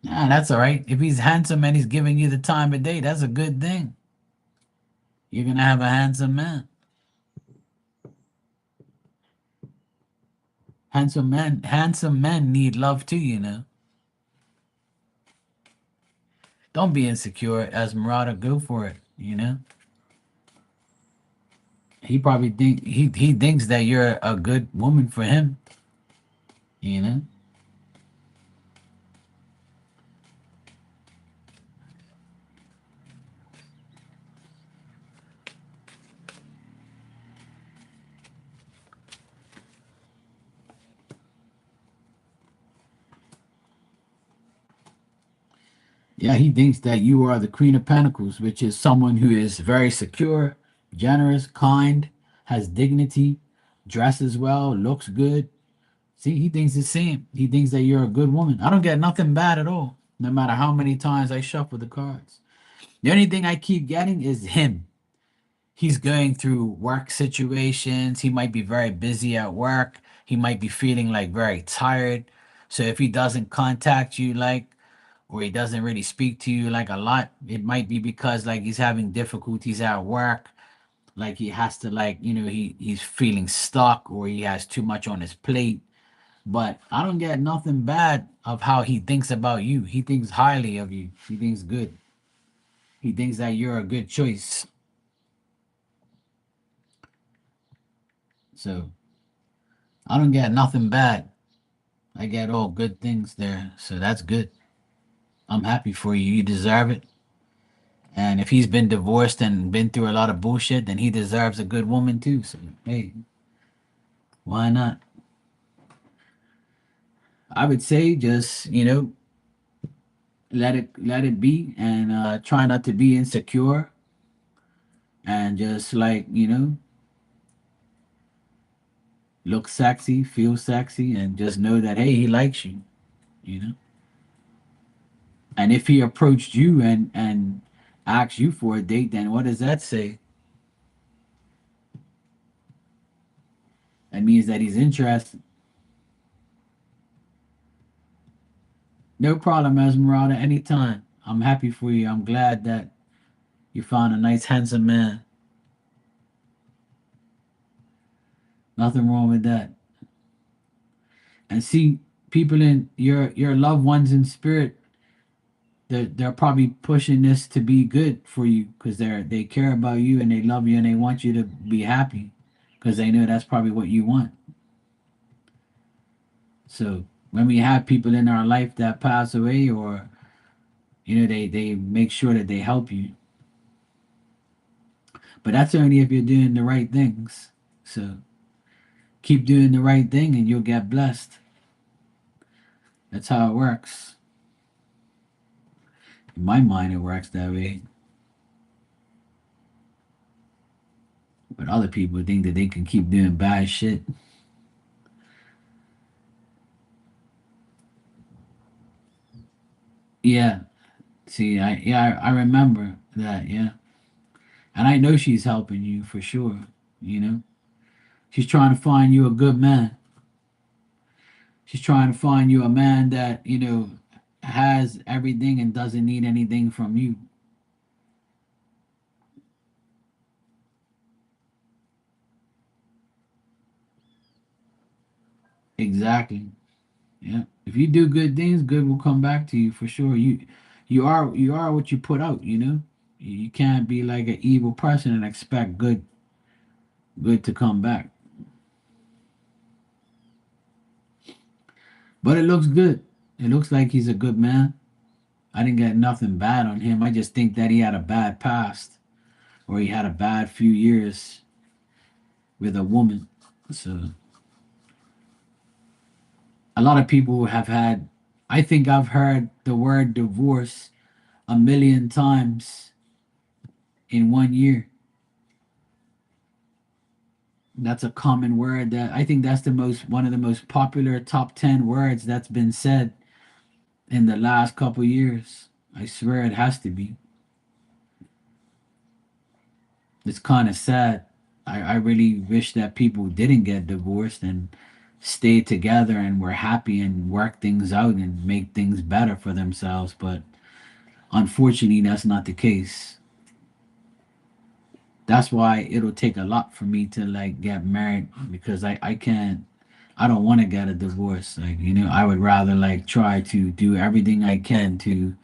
[SPEAKER 1] nah, that's all right. If he's handsome and he's giving you the time of day, that's a good thing. You're gonna have a handsome man. Handsome men need love too, Don't be insecure, Esmeralda. Go for it. He probably he thinks that you're a good woman for him. You know. Yeah, he thinks that you are the Queen of Pentacles, which is someone who is very secure, generous, kind, has dignity, dresses well, looks good. See, he thinks the same. He thinks that you're a good woman. I don't get nothing bad at all, no matter how many times I shuffle the cards. The only thing I keep getting is him. He's going through work situations. He might be very busy at work. He might be feeling like very tired. So if he doesn't contact you, like, or he doesn't really speak to you like a lot, it might be because like he's having difficulties at work. Like he has to like, he's feeling stuck or he has too much on his plate. But I don't get nothing bad of how he thinks about you. He thinks highly of you. He thinks good. He thinks that you're a good choice. So I don't get nothing bad. I get all good things there. So that's good. I'm happy for you. You deserve it. And if he's been divorced and been through a lot of bullshit, then he deserves a good woman too. So hey, why not? I would say just, let it be and try not to be insecure and just like, look sexy, feel sexy, and just know that hey, he likes you, you know. And if he approached you and asked you for a date, then what does that say? That means that he's interested. No problem, Esmeralda. Anytime. I'm happy for you. I'm glad that you found a nice, handsome man. Nothing wrong with that. And see, people in your loved ones in spirit, they're probably pushing this to be good for you because they care about you and they love you and they want you to be happy because they know that's probably what you want. So when we have people in our life that pass away or they make sure that they help you. But that's only if you're doing the right things. So keep doing the right thing and you'll get blessed. That's how it works. In my mind, it works that way. But other people think that they can keep doing bad shit. Yeah. See, I remember that. Yeah, and I know she's helping you for sure. You know, she's trying to find you a good man. She's trying to find you a man that has everything and doesn't need anything from you. Exactly. Yeah. If you do good things, good will come back to you for sure. You are what you put out. You can't be like an evil person and expect good to come back. But it looks good. It looks like he's a good man. I didn't get nothing bad on him. I just think that he had a bad past or he had a bad few years with a woman. So a lot of people have had, I think I've heard the word divorce a million times in 1 year. That's a common word that I think that's the most one of the most popular top 10 words that's been said in the last couple years. I swear it has to be. It's kind of sad. I really wish that people didn't get divorced and stay together and were happy and work things out and make things better for themselves. But unfortunately, that's not the case. That's why it'll take a lot for me to like get married because I can't I don't want to get a divorce. Like, I would rather like try to do everything I can to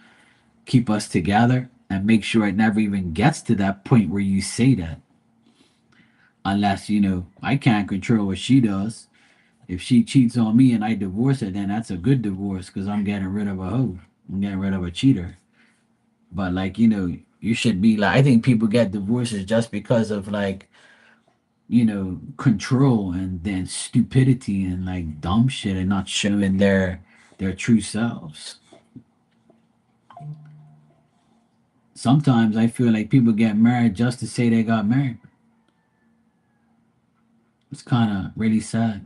[SPEAKER 1] keep us together and make sure it never even gets to that point where you say that. Unless, I can't control what she does. If she cheats on me and I divorce her, then that's a good divorce because I'm getting rid of a hoe. I'm getting rid of a cheater. But like, you should be like I think people get divorces just because of like, control and then stupidity and like dumb shit and not showing their true selves. Sometimes I feel like people get married just to say they got married. It's kind of really sad.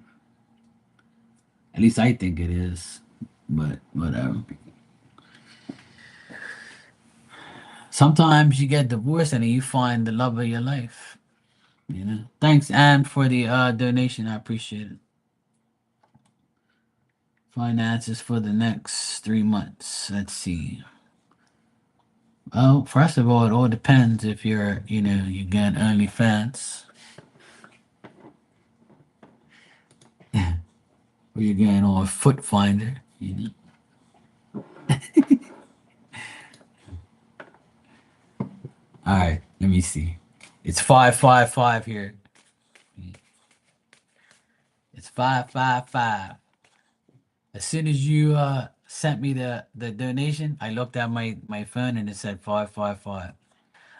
[SPEAKER 1] At least I think it is. But whatever. Sometimes you get divorced and then you find the love of your life. Thanks, Anne, for the donation. I appreciate it. Finances for the next 3 months. Let's see. Well, first of all, it all depends if you get OnlyFans or you're getting on Foot Finder. All right, let me see. It's 555 here. It's 555. As soon as you sent me the donation, I looked at my phone and it said 555.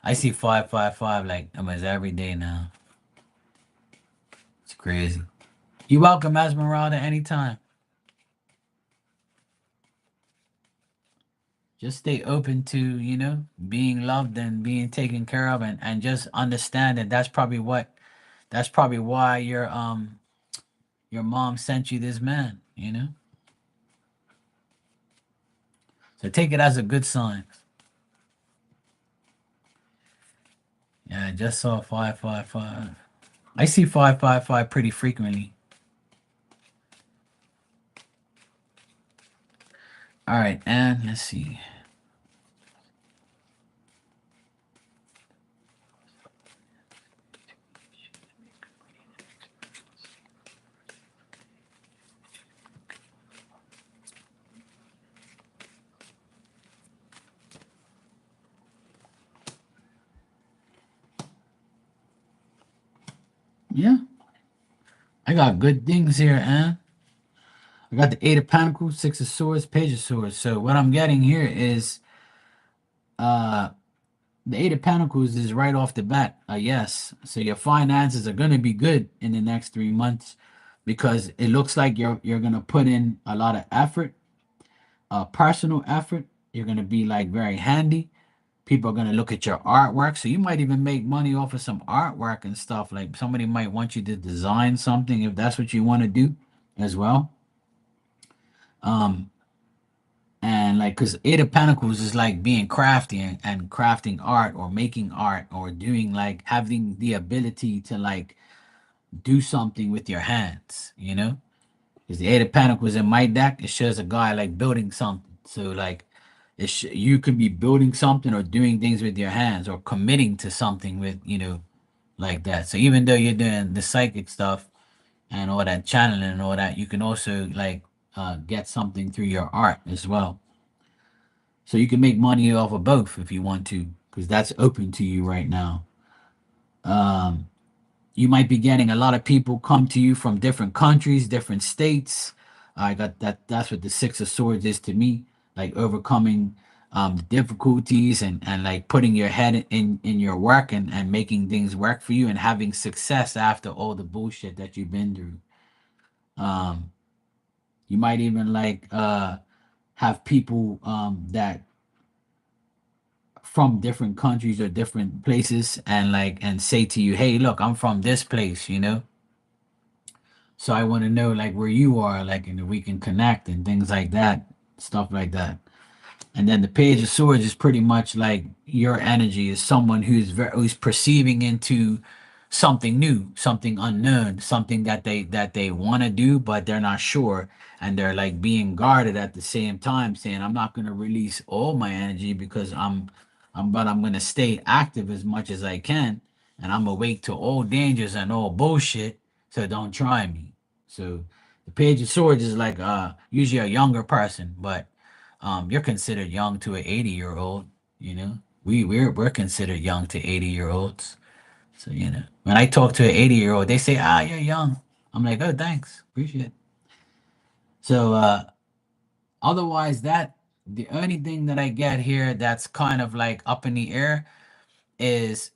[SPEAKER 1] I see 555 like almost every day now. It's crazy. You're welcome, Esmeralda, anytime. Just stay open to, being loved and being taken care of and just understand that that's probably why your mom sent you this man. So take it as a good sign. Yeah, I just saw 555. I see 555 pretty frequently. All right, and let's see. Yeah, I got good things here, Ann. I got the Eight of Pentacles, Six of Swords, Page of Swords. So what I'm getting here is uh the Eight of Pentacles is right off the bat. Yes. So your finances are gonna be good in the next 3 months because it looks like you're gonna put in a lot of effort, personal effort. You're gonna be like very handy. People are gonna look at your artwork. So you might even make money off of some artwork and stuff. Like somebody might want you to design something if that's what you want to do as well. Um, and like because Eight of Pentacles is like being crafty and crafting art or making art or doing like having the ability to like do something with your hands. Because the Eight of Pentacles in my deck, it shows a guy like building something. So like you could be building something or doing things with your hands or committing to something with like that. So even though you're doing the psychic stuff and all that channeling and all that, you can also like get something through your art as well. So you can make money off of both if you want to, because that's open to you right now. Um, you might be getting a lot of people come to you from different countries, different states. I got that. That's what the Six of Swords is to me, like overcoming the difficulties and like putting your head in your work and making things work for you and having success after all the bullshit that you've been through. Um, you might even like have people that from different countries or different places and like and say to you, hey, look, I'm from this place. So I want to know like where you are, like, and if we can connect and things like that, stuff like that. And then the Page of Swords is pretty much like your energy is someone who's perceiving into something new, something unknown, something that they want to do but they're not sure, and they're like being guarded at the same time, saying, "I'm not going to release all my energy because I'm going to stay active as much as I can, and I'm awake to all dangers and all bullshit. So don't try me." So the Page of Swords is like usually a younger person, but you're considered young to an 80-year-old. You know, we're considered young to 80-year-olds. So when I talk to an 80-year-old, they say, "Ah, you're young." I'm like, "Oh, thanks, appreciate it." So otherwise, that the only thing that I get here that's kind of like up in the air is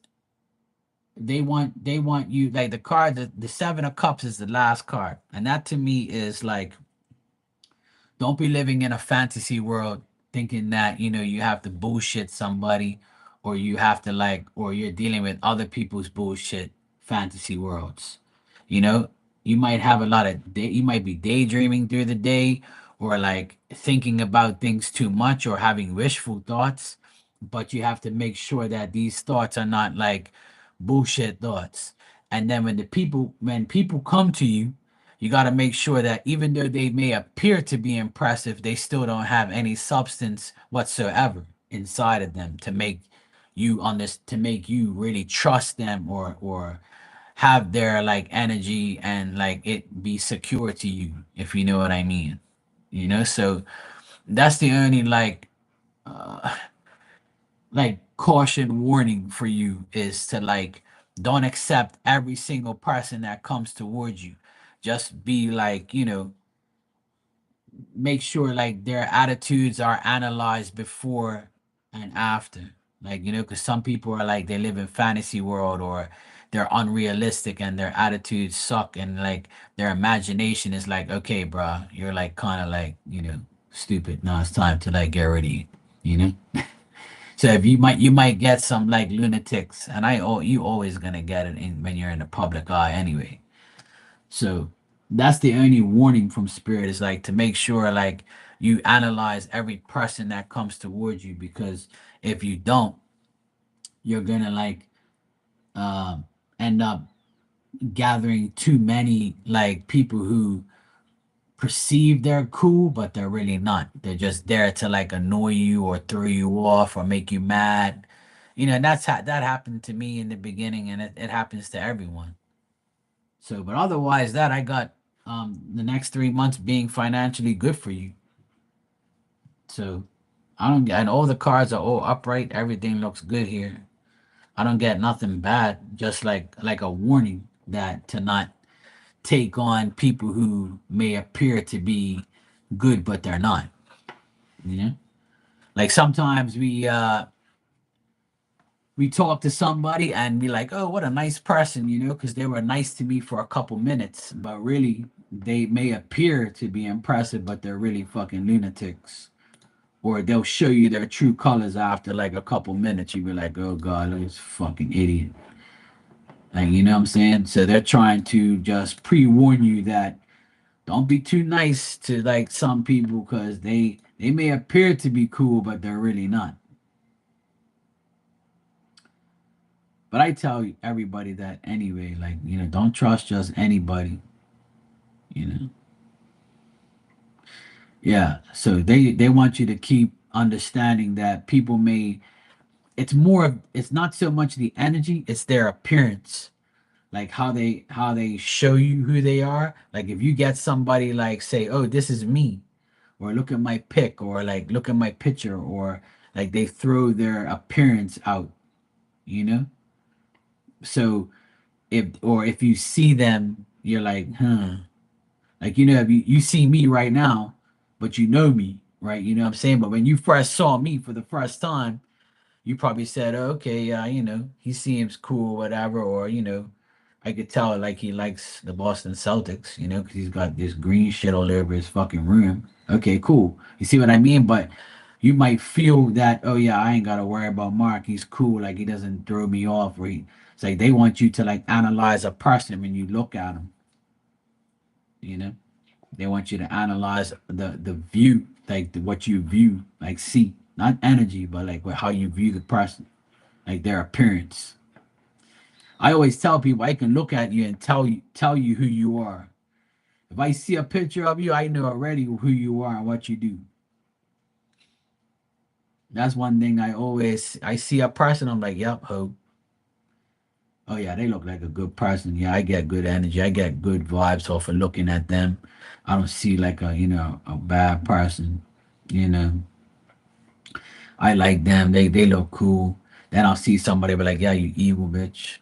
[SPEAKER 1] they want you like the card the Seven of Cups is the last card, and that to me is like don't be living in a fantasy world thinking that you have to bullshit somebody, or you have to like, or you're dealing with other people's bullshit fantasy worlds. you know you might have a lot of you might be daydreaming through the day, or like thinking about things too much, or having wishful thoughts, but you have to make sure that these thoughts are not like bullshit thoughts. And then when people come to you, you got to make sure that even though they may appear to be impressive, they still don't have any substance whatsoever inside of them to make you on this to make you really trust them, or have their like energy and like it be secure to you, if you know what I mean. So that's the only like caution warning for you, is to like don't accept every single person that comes towards you. Just be like, make sure like their attitudes are analyzed before and after. Like, because some people are like they live in fantasy world, or they're unrealistic and their attitudes suck, and like their imagination is like, okay, bruh, you're like kind of like, stupid. Now it's time to like get rid of you, you know? So if you might get some like lunatics, and you always gonna get it when you're in the public eye anyway. So that's the only warning from spirit, is like to make sure like you analyze every person that comes towards you, because if you don't, you're gonna like um end up gathering too many like people who perceive they're cool, but they're really not. They're just there to like annoy you or throw you off or make you mad. And that happened to me in the beginning, and it happens to everyone. So, but otherwise, that I got the next 3 months being financially good for you. So, I don't get, and all the cards are all upright. Everything looks good here. I don't get nothing bad. Just like a warning that to not take on people who may appear to be good, but they're not. You know, like sometimes we talk to somebody and be like, "Oh, what a nice person," because they were nice to me for a couple minutes, but really they may appear to be impressive, but they're really fucking lunatics. Or they'll show you their true colors after like a couple minutes. You be like, "Oh God, this fucking idiot." Like, you know what I'm saying? So they're trying to just pre-warn you that don't be too nice to like some people, because they may appear to be cool, but they're really not. But I tell everybody that anyway, like, don't trust just anybody, you know. Yeah. So they want you to keep understanding that people may it's not so much the energy, it's their appearance. Like how they show you who they are. Like if you get somebody like say, "Oh, this is me," or "Look at my pic," or like "Look at my picture," or like they throw their appearance out, you know? So if you see them, you're like, huh. Like, if you see me right now, but you know me, right? You know what I'm saying? But when you first saw me for the first time, you probably said, "Oh, okay, yeah, he seems cool, whatever," or I could tell like he likes the Boston Celtics, because he's got this green shit all over his fucking room. Okay, cool. You see what I mean? But you might feel that, oh yeah, I ain't gotta worry about Mark. He's cool, like he doesn't throw me off. It's like they want you to like analyze a person when you look at him. You know, they want you to analyze the view, like what you view, like see, not energy, but like how you view the person, like their appearance. I always tell people I can look at you and tell you who you are. If I see a picture of you, I know already who you are and what you do. That's one thing I see a person, I'm like, yep, oh yeah, they look like a good person. Yeah, I get good energy. I get good vibes off of looking at them. I don't see like a bad person. You know, I like them. They look cool. Then I'll see somebody be like, yeah, you evil bitch.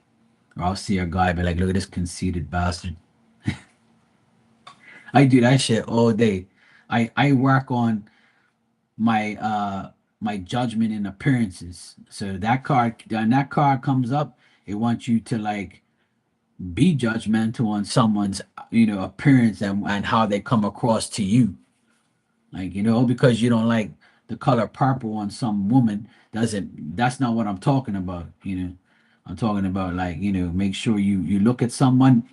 [SPEAKER 1] Or I'll see a guy be like, look at this conceited bastard. I do that shit all day. I work on my my judgment and appearances. So that card when that card comes up, it wants you to like be judgmental on someone's appearance and how they come across to you. Like, because you don't like the color purple on some woman doesn't that's not what I'm talking about. I'm talking about like, make sure you look at someone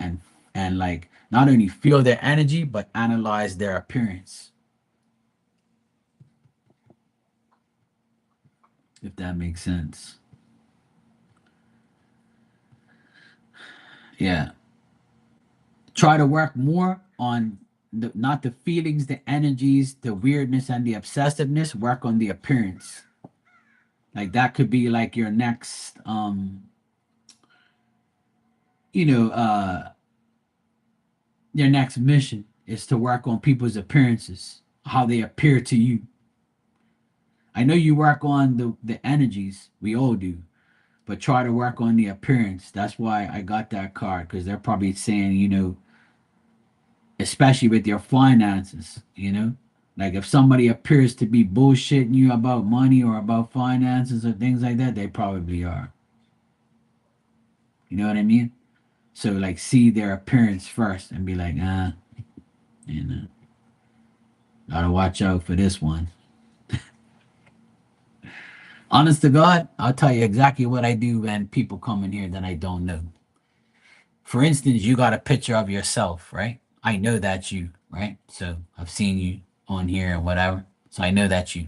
[SPEAKER 1] and like not only feel their energy but analyze their appearance, if that makes sense. Yeah. Try to work more on not the feelings, the energies, the weirdness and the obsessiveness. Work on the appearance. Like that could be like your next you know your next mission is to work on people's appearances, how they appear to you. I know you work on the energies, we all do, but try to work on the appearance. That's why I got that card, because they're probably saying, especially with your finances. Like if somebody appears to be bullshitting you about money or about finances or things like that, they probably are. You know what I mean? So like see their appearance first and be like, you know, gotta watch out for this one. Honest to God, I'll tell you exactly what I do when people come in here that I don't know. For instance, you got a picture of yourself, right? I know that's you, right? So I've seen you on here and whatever. So I know that's you.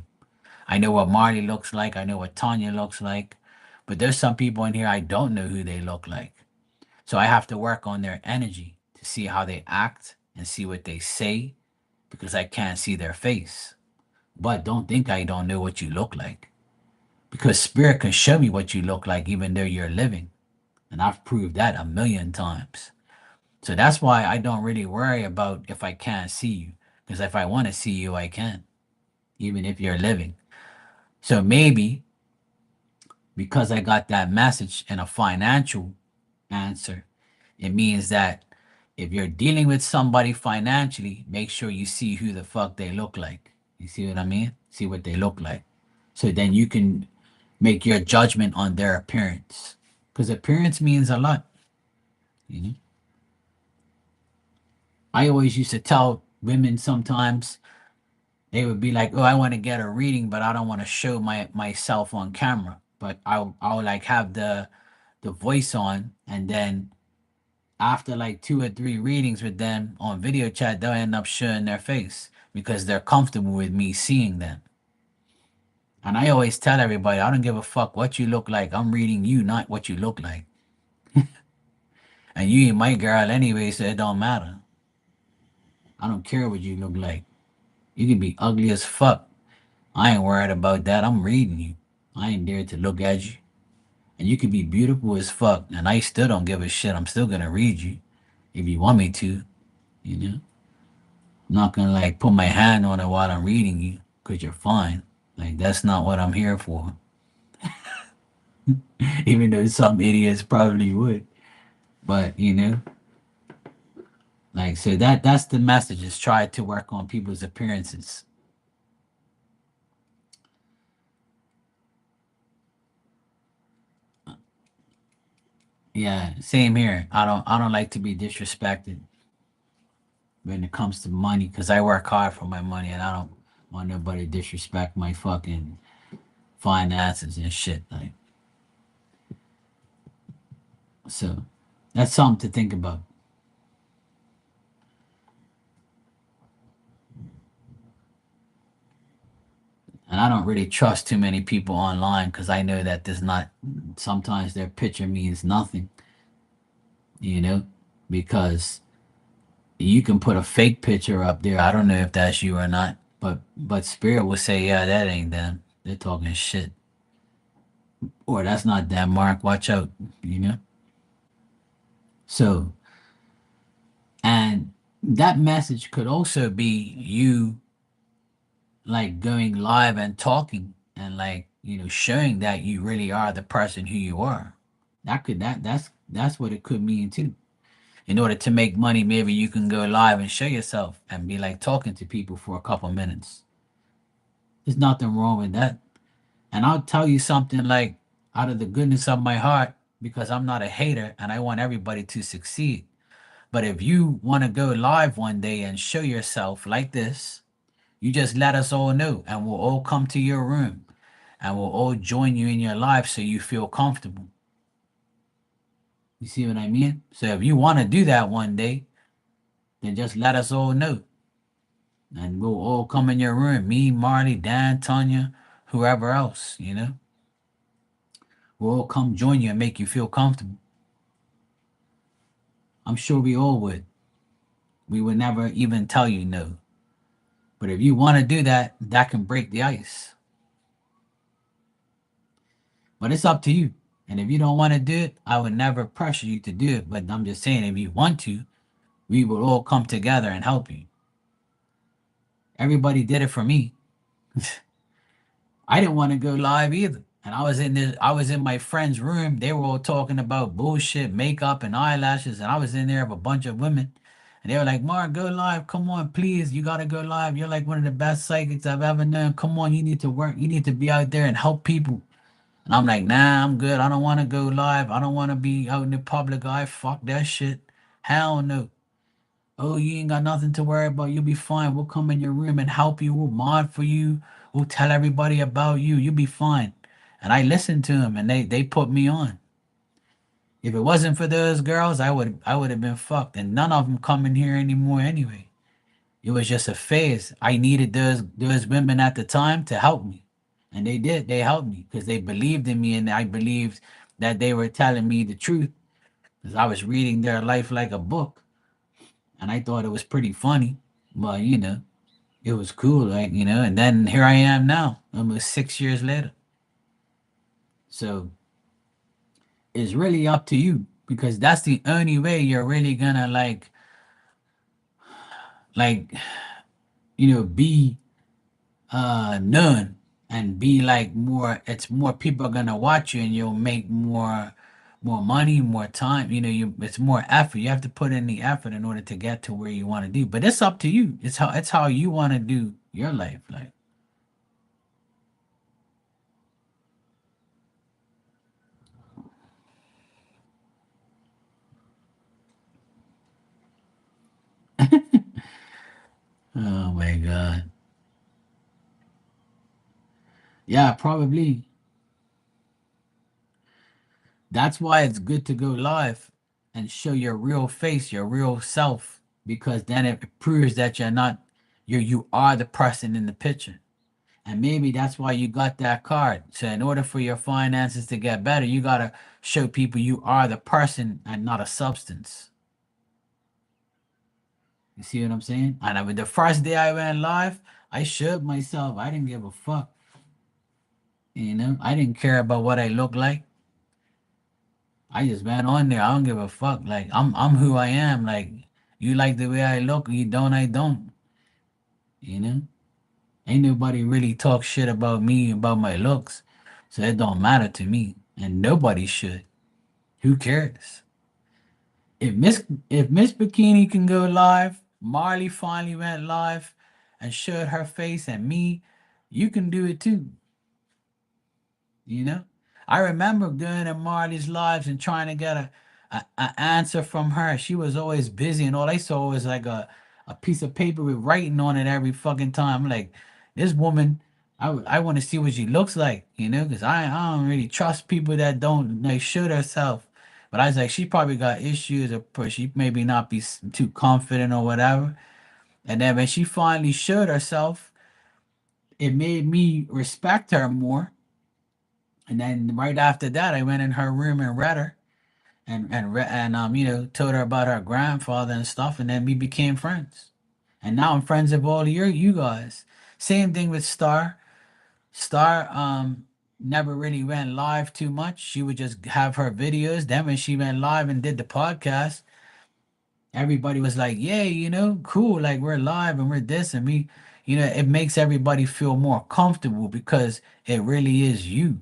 [SPEAKER 1] I know what Marley looks like. I know what Tanya looks like. But there's some people in here I don't know who they look like. So I have to work on their energy to see how they act and see what they say because I can't see their face. But don't think I don't know what you look like because spirit can show me what you look like even though you're living. And I've proved that a million times. So that's why I don't really worry about if I can't see you. Because if I want to see you, I can, even if you're living. So maybe because I got that message in a financial answer, it means that if you're dealing with somebody financially, make sure you see who the fuck they look like. You see what I mean? See what they look like. So then you can make your judgment on their appearance. Because appearance means a lot. You know? I always used to tell women sometimes they would be like, "Oh, I want to get a reading, but I don't want to show myself on camera. But I'll like have the voice on, and then after like 2 or 3 readings with them on video chat, they'll end up showing their face because they're comfortable with me seeing them." And I always tell everybody, I don't give a fuck what you look like. I'm reading you, not what you look like. And you ain't my girl anyway, so it don't matter. I don't care what you look like. You can be ugly as fuck. I ain't worried about that. I'm reading you. I ain't there to look at you. And you can be beautiful as fuck, and I still don't give a shit. I'm still gonna read you if you want me to, you know? I'm not gonna like put my hand on it while I'm reading you because you're fine. Like, that's not what I'm here for. Even though some idiots probably would. But, like, so that's the message is try to work on people's appearances. Yeah, same here. I don't like to be disrespected when it comes to money because I work hard for my money and I don't want nobody to disrespect my fucking finances and shit. Like, so that's something to think about. And I don't really trust too many people online because I know that there's not, sometimes their picture means nothing, you know, because you can put a fake picture up there. I don't know if that's you or not, but spirit will say, yeah, that ain't them. They're talking shit. Or that's not them, Mark. Watch out, you know? So, and that message could also be you like going live and talking and like, showing that you really are the person who you are. That's what it could mean too. In order to make money, maybe you can go live and show yourself and be like talking to people for a couple minutes. There's nothing wrong with that. And I'll tell you something like out of the goodness of my heart, because I'm not a hater and I want everybody to succeed. But if you want to go live one day and show yourself like this, you just let us all know and we'll all come to your room and we'll all join you in your life so you feel comfortable. You see what I mean? So if you want to do that one day, then just let us all know. And we'll all come in your room. Me, Marley, Dan, Tanya, whoever else, We'll all come join you and make you feel comfortable. I'm sure we all would. We would never even tell you no. But if you want to do that, that can break the ice. But it's up to you. And if you don't want to do it, I would never pressure you to do it. But I'm just saying, if you want to, we will all come together and help you. Everybody did it for me. I didn't want to go live either. And I was in my friend's room. They were all talking about bullshit, makeup and eyelashes. And I was in there with a bunch of women. And they were like, Mark, go live. Come on, please. You gotta go live. You're like one of the best psychics I've ever known. Come on, you need to work. You need to be out there and help people. And I'm like, nah, I'm good. I don't want to go live. I don't want to be out in the public eye. Fuck that shit. Hell no. Oh, you ain't got nothing to worry about. You'll be fine. We'll come in your room and help you. We'll mod for you. We'll tell everybody about you. You'll be fine. And I listened to them and they put me on. If it wasn't for those girls, I would have been fucked. And none of them come in here anymore anyway. It was just a phase. I needed those women at the time to help me. And they did. They helped me because they believed in me and I believed that they were telling me the truth. Because I was reading their life like a book. And I thought it was pretty funny. But it was cool, like, and then here I am now, almost 6 years later. So it's really up to you because that's the only way you're really gonna like, be known and be like more, it's more people are gonna watch you and you'll make more money, more time. It's more effort. You have to put in the effort in order to get to where you want to do. But it's up to you. It's how you want to do your life. Like, oh my God. Yeah, probably. That's why it's good to go live and show your real face, your real self, because then it proves that you are the person in the picture. And maybe that's why you got that card. So in order for your finances to get better, you gotta show people you are the person and not a substance. You see what I'm saying? And the first day I went live, I showed myself. I didn't give a fuck. I didn't care about what I look like. I just went on there. I don't give a fuck. Like I'm who I am. Like you like the way I look, you don't, I don't. You know? Ain't nobody really talk shit about me about my looks. So it don't matter to me. And nobody should. Who cares? If Miss Bikini can go live, Marley finally went live and showed her face and me, you can do it too. You know, I remember going to Marley's lives and trying to get a answer from her. She was always busy, and all I saw was like a piece of paper with writing on it every fucking time. I'm like, this woman, I want to see what she looks like, because I don't really trust people that don't like shoot herself. But I was like, she probably got issues, or she maybe not be too confident or whatever. And then when she finally showed herself, it made me respect her more. And then right after that, I went in her room and read her and you know, told her about her grandfather and stuff, and then we became friends. And now I'm friends with all of you guys. Same thing with Star. Star never really went live too much. She would just have her videos. Then when she went live and did the podcast, everybody was like, "Yeah, you know, cool. Like we're live and we're this and we, you know, it makes everybody feel more comfortable because it really is you,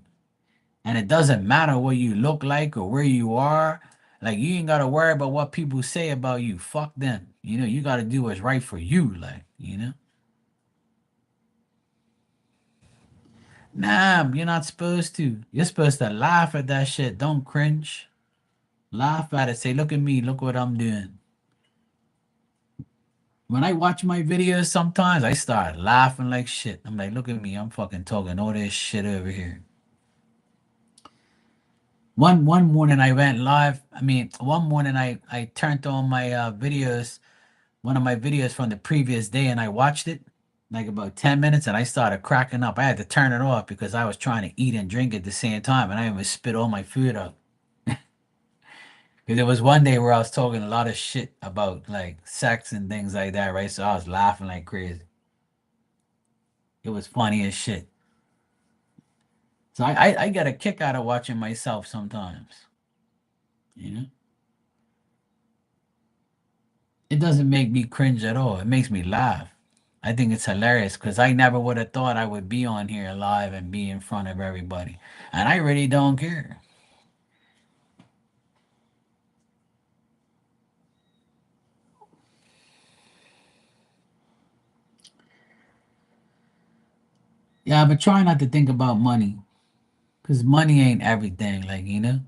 [SPEAKER 1] and it doesn't matter what you look like or where you are. Like you ain't gotta worry about what people say about you. Fuck them. You know, you gotta do what's right for you. Like you know." Nah, you're not supposed to. You're supposed to laugh at that shit. Don't cringe. Laugh at it. Say, look at me. Look what I'm doing. When I watch my videos, sometimes I start laughing like shit. I'm like, look at me. I'm fucking talking all this shit over here. One morning I went live. I mean, one morning I turned on my videos, one of my videos from the previous day, and I watched it like about 10 minutes, and I started cracking up. I had to turn it off because I was trying to eat and drink at the same time, and I even spit all my food out. Because there was one day where I was talking a lot of shit about like sex and things like that, right? So I was laughing like crazy. It was funny as shit. So I get a kick out of watching myself sometimes. You know, it doesn't make me cringe at all. It makes me laugh. I think it's hilarious because I never would have thought I would be on here live and be in front of everybody, and I really don't care. Yeah, but try not to think about money because money ain't everything. Like you know,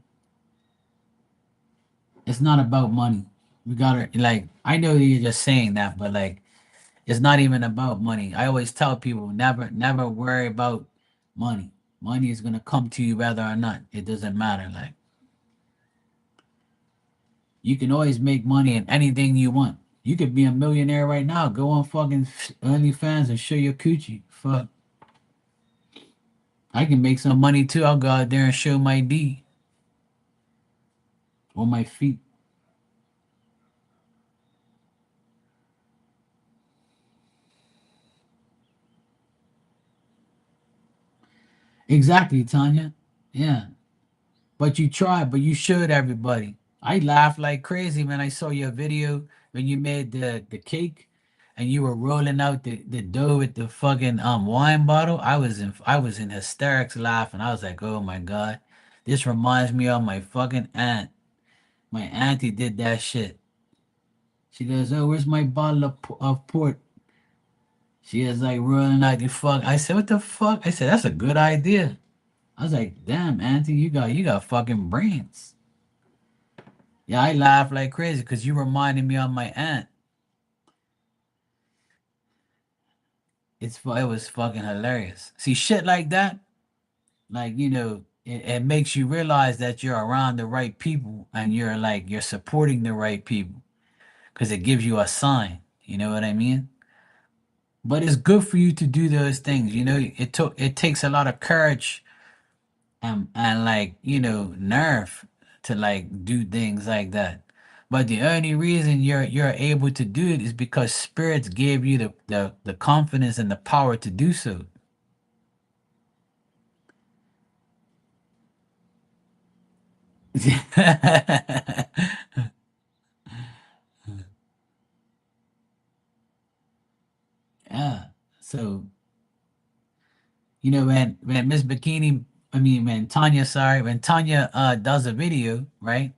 [SPEAKER 1] it's not about money. We gotta like. I know you're just saying that, but like it's not even about money. I always tell people never worry about money. Money is gonna come to you whether or not. It doesn't matter. Like you can always make money in anything you want. You could be a millionaire right now. Go on fucking OnlyFans and show your coochie. Fuck. I can make some money too. I'll go out there and show my D or my feet. Exactly, Tanya. Yeah. But you tried, but you showed everybody. I laughed like crazy when I saw your video when you made the cake and you were rolling out the dough with the fucking wine bottle. I was in hysterics laughing. I was like, oh my god. This reminds me of my fucking aunt. My auntie did that shit. She goes, oh, where's my bottle of port? She is like rolling out the fuck. I said, what the fuck? I said, that's a good idea. I was like, damn, auntie, you got fucking brains. Yeah, I laughed like crazy because you reminded me of my aunt. It was fucking hilarious. See shit like that, like you know, it makes you realize that you're around the right people and you're supporting the right people because it gives you a sign. You know what I mean? But it's good for you to do those things. You know, it takes a lot of courage and like you know nerve to like do things like that. But the only reason you're able to do it is because spirits gave you the confidence and the power to do so. Yeah. So you know when Miss Bikini, I mean when Tanya, sorry, when Tanya does a video right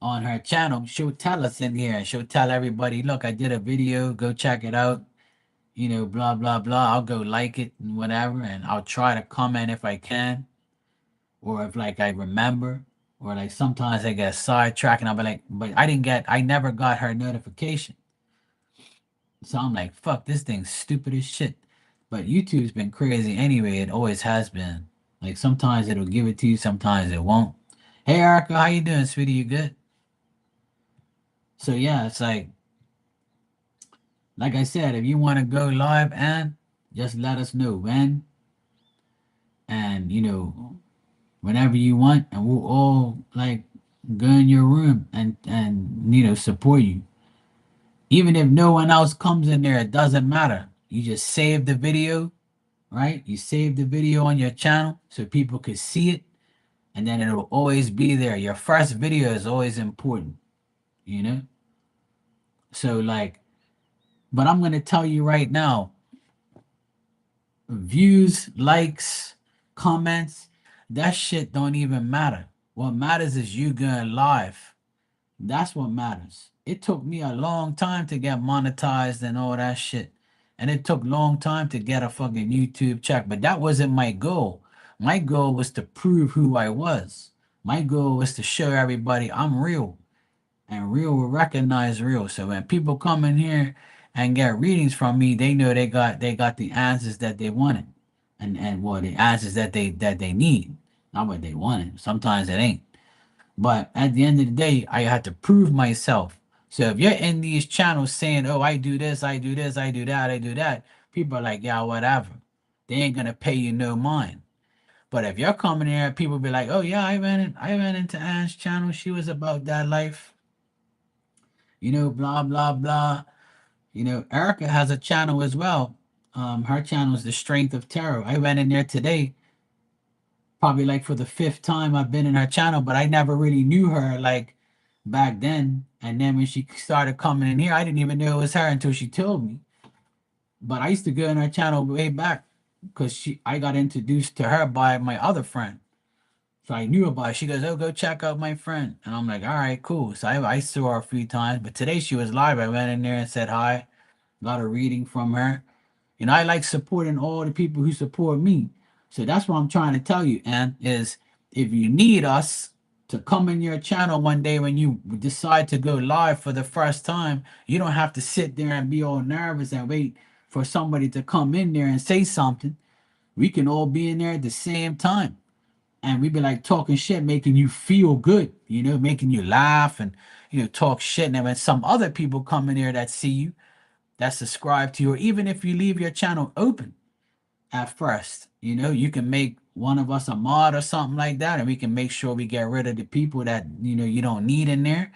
[SPEAKER 1] on her channel, she'll tell us in here. She'll tell everybody, look, I did a video. Go check it out. You know, blah blah blah. I'll go like it and whatever, and I'll try to comment if I can, or if like I remember, or like sometimes I get sidetracked and I'll be like, but I never got her notification, so I'm like, fuck, this thing's stupid as shit. But YouTube's been crazy anyway. It always has been. Like sometimes it'll give it to you, sometimes it won't. Hey Erica, how you doing, sweetie? You good? So yeah, it's like I said, if you want to go live and Just let us know when, and whenever you want, and we'll all like go in your room and support you. Even if no one else comes in there, it doesn't matter. You just save the video, right? You save the video on your channel so people could see it, and then it'll always be there. Your first video is always important, you know? So, like, but I'm going to tell you right now, views, likes, comments, that shit don't even matter. What matters is you going live. That's what matters. It took me a long time to get monetized and all that shit. And it took long time to get a fucking YouTube check, but that wasn't my goal. My goal was to prove who I was. My goal was to show everybody I'm real, and real will recognize real. So when people come in here and get readings from me, they know they got the answers that they wanted, and well, the answers that they need, not what they wanted. Sometimes it ain't. But at the end of the day, I had to prove myself. So if you're in these channels saying, "Oh, I do this, I do this, I do that, I do that," people are like, "Yeah, whatever." They ain't gonna pay you no mind. But if you're coming here, people be like, "Oh yeah, I ran into Anne's channel. She was about that life, blah blah blah." Erica has a channel as well. Her channel is The Strength of Tarot. I went in there today, probably like for the fifth time I've been in her channel, but I never really knew her like back then. And then when she started coming in here, I didn't even know it was her until she told me. But I used to go in her channel way back because I got introduced to her by my other friend. So I knew about it. She goes, "Oh, go check out my friend." And I'm like, "All right, cool." So I saw her a few times, but today she was live. I went in there and said hi, got a reading from her. I like supporting all the people who support me. So that's what I'm trying to tell you, and is if you need us to come in your channel one day when you decide to go live for the first time, you don't have to sit there and be all nervous and wait for somebody to come in there and say something. We can all be in there at the same time. And we be like talking shit, making you feel good, making you laugh and talk shit. And then when some other people come in there that see you, that subscribe to you, or even if you leave your channel open at first, you can make one of us a mod or something like that, and we can make sure we get rid of the people that you don't need in there,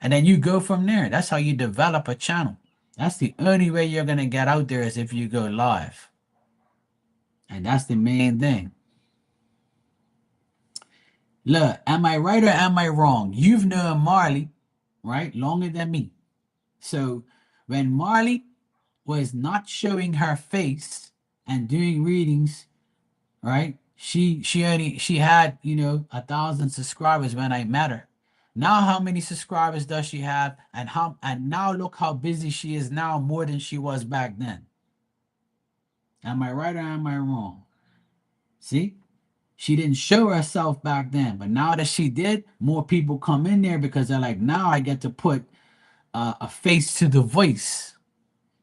[SPEAKER 1] and then you go from there. That's how you develop a channel. That's the only way you're gonna get out there is if you go live, and that's the main thing. Look, am I right or am I wrong? You've known Marley, right, longer than me. So when Marley was not showing her face and doing readings, right? She had 1,000 subscribers when I met her. Now how many subscribers does she have? And now look how busy she is now, more than she was back then. Am I right or am I wrong? See? She didn't show herself back then, but now that she did, more people come in there because they're like, now I get to put a face to the voice.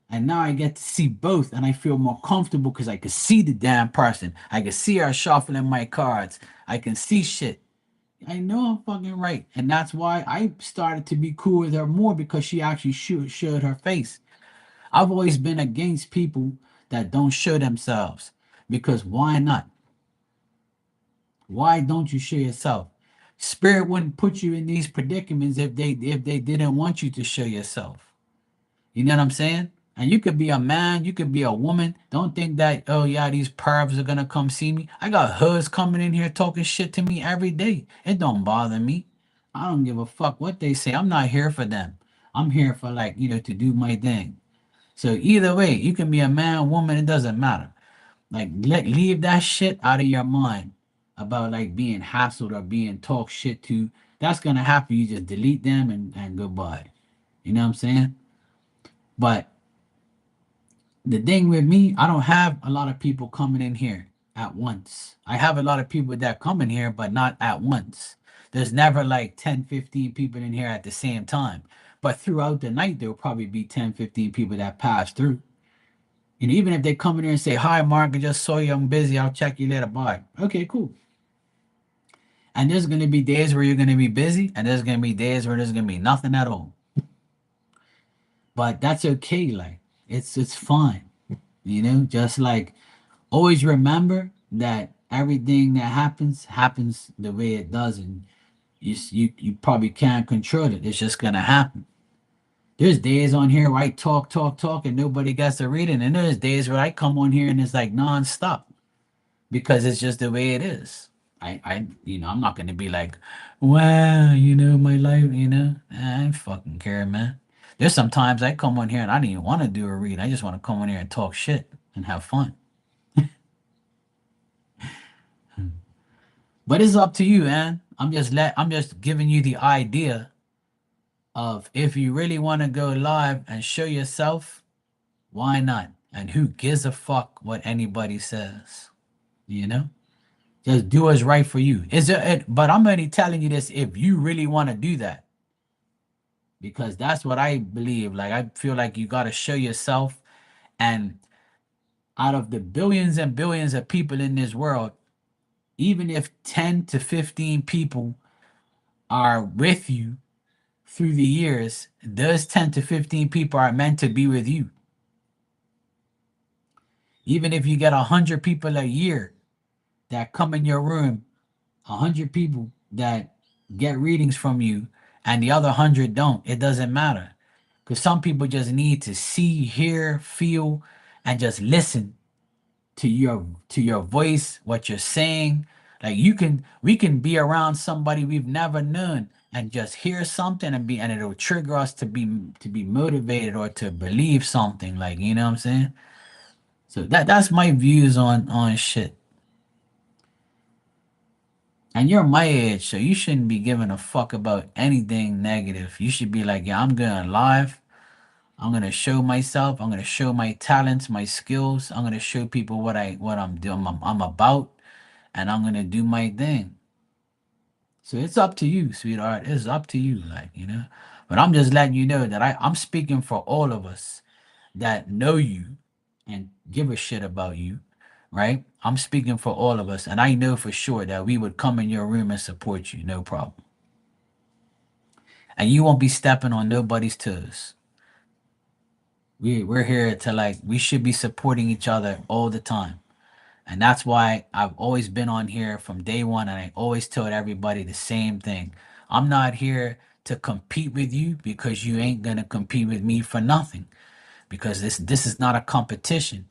[SPEAKER 1] And now I get to see both, and I feel more comfortable because I can see the damn person. I can see her shuffling my cards. I can see shit. I know I'm fucking right. And that's why I started to be cool with her more, because she actually showed her face. I've always been against people that don't show themselves, because why not? Why don't you show yourself? Spirit wouldn't put you in these predicaments if they didn't want you to show yourself. You know what I'm saying? And you could be a man, you could be a woman. Don't think that, oh yeah, these pervs are gonna come see me. I got hoods coming in here talking shit to me every day. It don't bother me. I don't give a fuck what they say. I'm not here for them. I'm here for, like, to do my thing. So either way, you can be a man, woman, it doesn't matter. Like, leave that shit out of your mind about like being hassled or being talked shit to. That's gonna happen. You just delete them and goodbye. You know what I'm saying? But the thing with me, I don't have a lot of people coming in here at once. I have a lot of people that come in here, but not at once. There's never like 10, 15 people in here at the same time. But throughout the night, there'll probably be 10, 15 people that pass through. And even if they come in here and say, "Hi, Mark, I just saw you. I'm busy. I'll check you later. Bye." Okay, cool. And there's going to be days where you're going to be busy, and there's going to be days where there's going to be nothing at all. But that's okay. Like, it's fine. Just like always remember that everything that happens the way it does, and you probably can't control it. It's just gonna happen. There's days on here where I talk, talk, talk, and nobody gets to read it, and there's days where I come on here and it's like nonstop because it's just the way it is. I'm not gonna be like, wow, my life, I ain't fucking care, man. There's sometimes I come on here and I don't even want to do a read. I just want to come on here and talk shit and have fun. But it's up to you, man. I'm just giving you the idea of if you really want to go live and show yourself, why not? And who gives a fuck what anybody says? You know? Just do what's right for you. But I'm only telling you this if you really want to do that. Because that's what I believe. Like I feel like you gotta show yourself, and out of the billions and billions of people in this world, even if 10 to 15 people are with you through the years, those 10 to 15 people are meant to be with you. Even if you get 100 people a year that come in your room, 100 people that get readings from you, and the other 100 don't, it doesn't matter. Because some people just need to see, hear, feel, and just listen to your voice, what you're saying. Like we can be around somebody we've never known and just hear something and it'll trigger us to be motivated or to believe something. Like, you know what I'm saying? So that's my views on shit. And you're my age, so you shouldn't be giving a fuck about anything negative. You should be like, yeah, I'm going live. I'm gonna show myself. I'm gonna show my talents, my skills. I'm gonna show people what I'm doing. I'm about, and I'm gonna do my thing. So it's up to you, sweetheart. It's up to you, But I'm just letting you know that I'm speaking for all of us that know you and give a shit about you, right? I'm speaking for all of us, and I know for sure that we would come in your room and support you, no problem. And you won't be stepping on nobody's toes. We're here to we should be supporting each other all the time. And that's why I've always been on here from day one, and I always told everybody the same thing. I'm not here to compete with you because you ain't gonna compete with me for nothing. Because this is not a competition.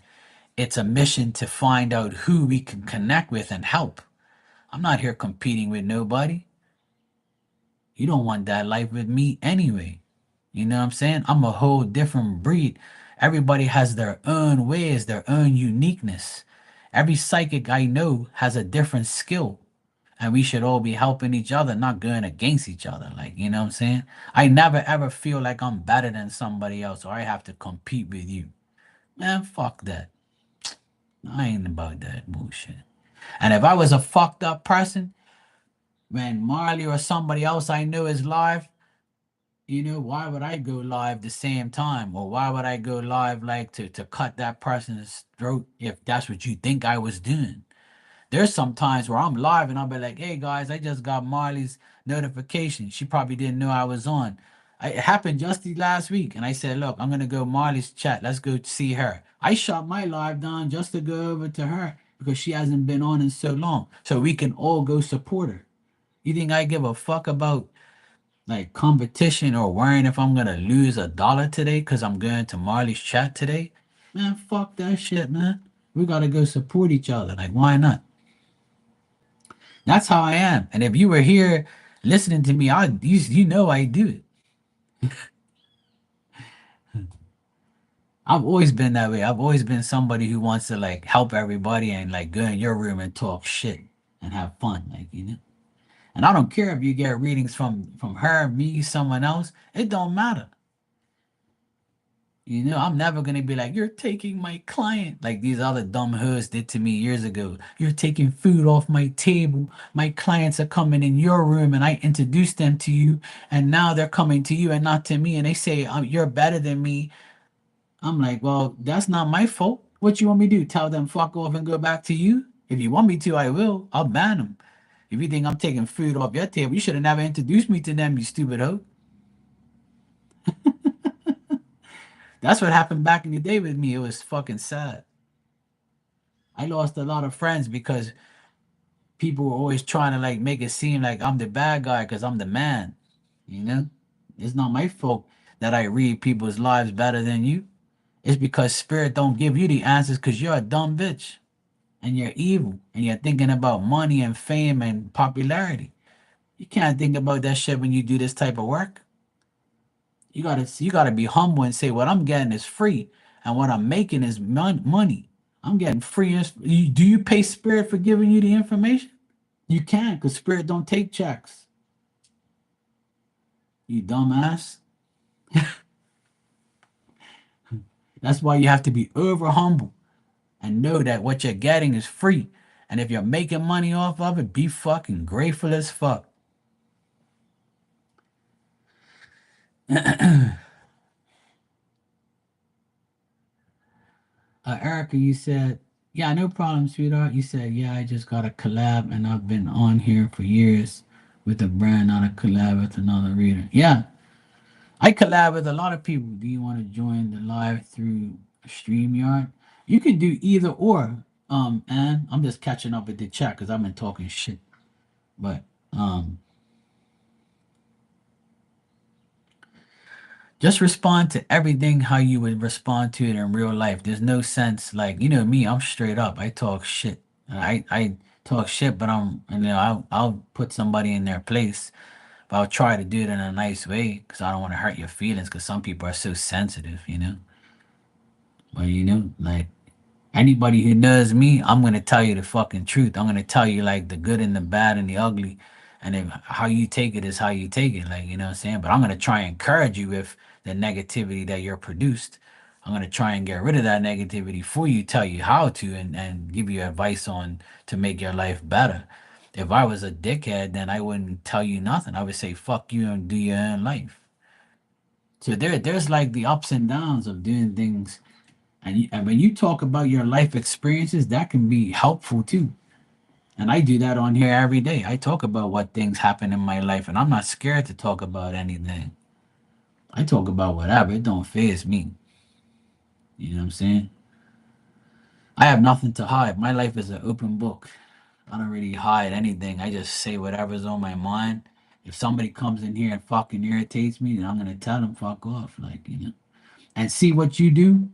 [SPEAKER 1] It's a mission to find out who we can connect with and help. I'm not here competing with nobody. You don't want that life with me anyway. You know what I'm saying? I'm a whole different breed. Everybody has their own ways, their own uniqueness. Every psychic I know has a different skill. And we should all be helping each other, not going against each other. Like, you know what I'm saying? I never ever feel like I'm better than somebody else or I have to compete with you. Man, fuck that. I ain't about that bullshit. And if I was a fucked up person, when Marley or somebody else I know is live, why would I go live the same time? Or why would I go live like to cut that person's throat if that's what you think I was doing? There's some times where I'm live and I'll be like, hey guys, I just got Marley's notification. She probably didn't know I was on. It happened just the last week. And I said, look, I'm gonna go Marley's chat. Let's go see her. I shut my live down just to go over to her because she hasn't been on in so long. So we can all go support her. You think I give a fuck about like competition or worrying if I'm gonna lose $1 today because I'm going to Marley's chat today? Man, fuck that shit, man. We gotta go support each other. Like, why not? That's how I am. And if you were here listening to me, you know I do it. I've always been that way. I've always been somebody who wants to like help everybody and like go in your room and talk shit and have fun, And I don't care if you get readings from her, me, someone else. It don't matter. I'm never gonna be like, you're taking my client, like these other dumb hoes did to me years ago. You're taking food off my table. My clients are coming in your room, and I introduced them to you, and now they're coming to you and not to me, and they say you're better than me. I'm like, well, that's not my fault. What you want me to do? Tell them fuck off and go back to you? If you want me to, I will. I'll ban them. If you think I'm taking food off your table, you should have never introduced me to them, you stupid hoe. That's what happened back in the day with me. It was fucking sad. I lost a lot of friends because people were always trying to like make it seem like I'm the bad guy because I'm the man. You know, it's not my fault that I read people's lives better than you. It's because spirit don't give you the answers because you're a dumb bitch and you're evil and you're thinking about money and fame and popularity. You can't think about that shit when you do this type of work. You gotta be humble and say what I'm getting is free and what I'm making is money. I'm getting free. Do you pay spirit for giving you the information? You can't because spirit don't take checks. You dumbass. That's why you have to be over humble and know that what you're getting is free. And if you're making money off of it, be fucking grateful as fuck. Erica, you said, yeah, no problem, sweetheart. You said, yeah, I just got a collab and I've been on here for years with a brand, not a collab with another reader. Yeah, I collab with a lot of people. Do you want to join the live through StreamYard? You can do either or. And I'm just catching up with the chat because I've been talking shit. But um, just respond to everything how you would respond to it in real life. There's no sense like me. I'm straight up. I talk shit. I talk shit, but I'll put somebody in their place. But I'll try to do it in a nice way because I don't want to hurt your feelings. Because some people are so sensitive. But like anybody who knows me, I'm gonna tell you the fucking truth. I'm gonna tell you like the good and the bad and the ugly, and then how you take it is how you take it. Like what I'm saying. But I'm gonna try and encourage you with the negativity that you're produced. I'm gonna try and get rid of that negativity for you, tell you how to, and give you advice on to make your life better. If I was a dickhead, then I wouldn't tell you nothing. I would say fuck you and do your own life. So there's like the ups and downs of doing things and when you talk about your life experiences, that can be helpful too. And I do that on here every day. I talk about what things happen in my life, and I'm not scared to talk about anything. I talk about whatever. It don't faze me. You know what I'm saying? I have nothing to hide. My life is an open book. I don't really hide anything. I just say whatever's on my mind. If somebody comes in here and fucking irritates me, then I'm gonna tell them fuck off. And see what you do.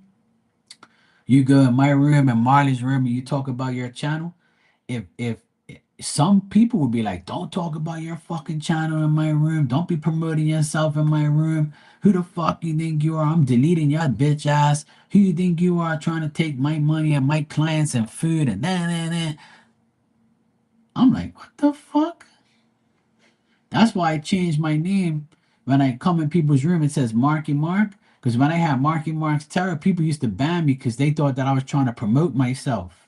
[SPEAKER 1] You go in my room and Marley's room, and you talk about your channel. If some people would be like, don't talk about your fucking channel in my room. Don't be promoting yourself in my room. Who the fuck you think you are? I'm deleting your bitch ass. Who you think you are trying to take my money and my clients and food and nah. I'm like, what the fuck? That's why I changed my name when I come in people's room. It says Marky Mark. Because when I had Marky Mark's Terror, people used to ban me because they thought that I was trying to promote myself.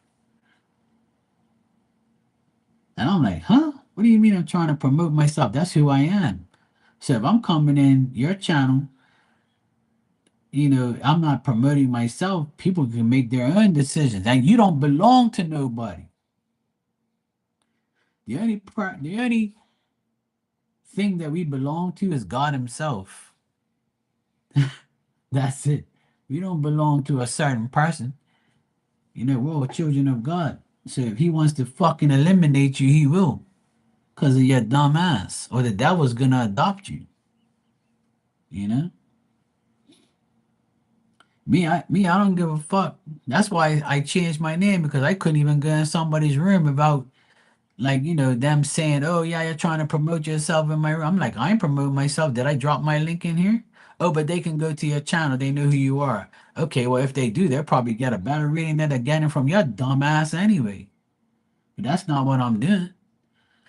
[SPEAKER 1] And I'm like, huh? What do you mean I'm trying to promote myself? That's who I am. So if I'm coming in your channel, I'm not promoting myself. People can make their own decisions, and you don't belong to nobody. The only thing that we belong to is God Himself. That's it. We don't belong to a certain person. We're all children of God. So if He wants to fucking eliminate you, He will, because of your dumb ass, or the devil's gonna adopt you. You know. I don't give a fuck. That's why I changed my name because I couldn't even go in somebody's room without like them saying, "Oh yeah, you're trying to promote yourself in my room." I'm like, I ain't promoting myself. Did I drop my link in here? Oh, but they can go to your channel. They know who you are. Okay, well if they do, they'll probably get a better reading than they're getting from your dumb ass anyway. But that's not what I'm doing.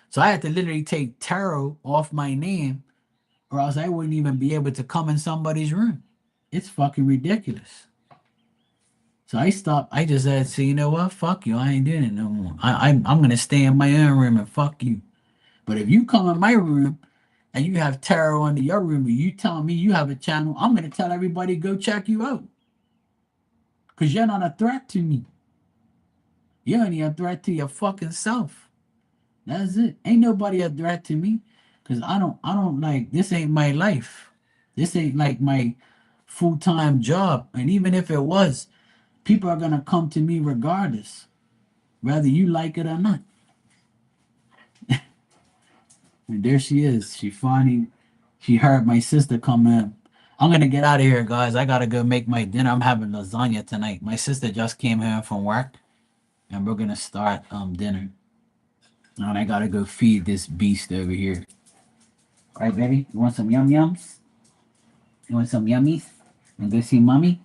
[SPEAKER 1] So I had to literally take tarot off my name, or else I wouldn't even be able to come in somebody's room. It's fucking ridiculous. So I stopped. I just said, "So you know what? Fuck you. I ain't doing it no more. I'm gonna stay in my own room and fuck you. But if you come in my room and you have tarot under your room, and you telling me you have a channel, I'm gonna tell everybody go check you out because you're not a threat to me. You're only a threat to your fucking self. That's it. Ain't nobody a threat to me because I don't like this. Ain't my life. This ain't like full-time job. And even if it was, people are gonna come to me regardless, whether you like it or not. And there she is. She heard my sister come in. I'm gonna get out of here, guys. I gotta go make my dinner. I'm having lasagna tonight. My sister just came home from work, and we're gonna start dinner. And I gotta go feed this beast over here. All right, baby. You want some yum yums? You want some yummies? And go see mommy.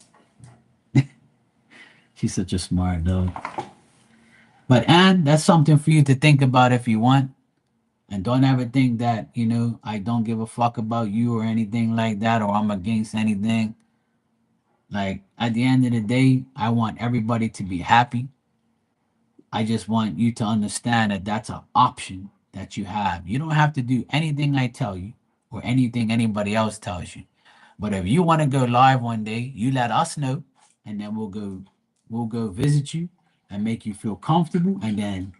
[SPEAKER 1] She's such a smart dog. But and that's something for you to think about if you want. And don't ever think that, I don't give a fuck about you or anything like that, or I'm against anything. Like, at the end of the day, I want everybody to be happy. I just want you to understand that that's an option that you have. You don't have to do anything I tell you or anything anybody else tells you. But if you want to go live one day, you let us know, and then we'll go visit you and make you feel comfortable, and then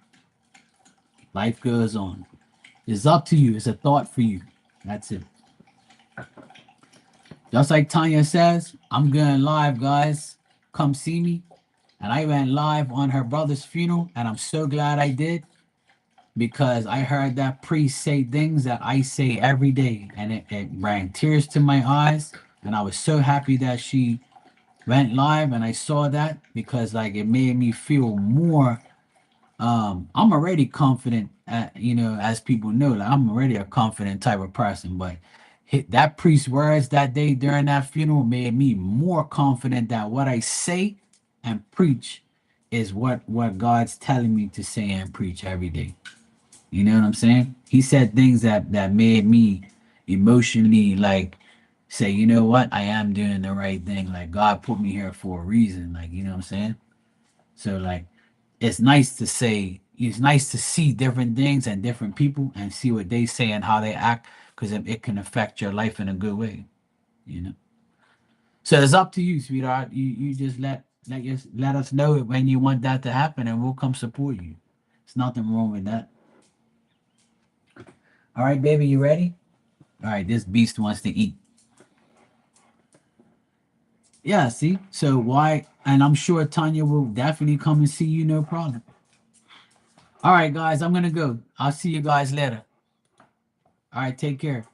[SPEAKER 1] life goes on. It's up to you. It's a thought for you. That's it. Just like Tanya says, I'm going live, guys. Come see me. And I went live on her brother's funeral, and I'm so glad I did, because I heard that priest say things that I say every day, and it brought tears to my eyes. And I was so happy that she went live, and I saw that, because like it made me feel more. I'm already confident, as people know, like I'm already a confident type of person, but that priest's words that day during that funeral made me more confident that what I say and preach is what God's telling me to say and preach every day. You know what I'm saying? He said things that made me emotionally like say, you know what, I am doing the right thing. Like God put me here for a reason. Like, you know what I'm saying? So like it's nice to see different things and different people and see what they say and how they act, because it can affect your life in a good way, you know. So it's up to you, sweetheart. You just let us know when you want that to happen, and we'll come support you. There's nothing wrong with that. All right, baby, you ready? All right, this beast wants to eat. Yeah, see? So why? And I'm sure Tanya will definitely come and see you, no problem. All right, guys, I'm going to go. I'll see you guys later. All right, take care.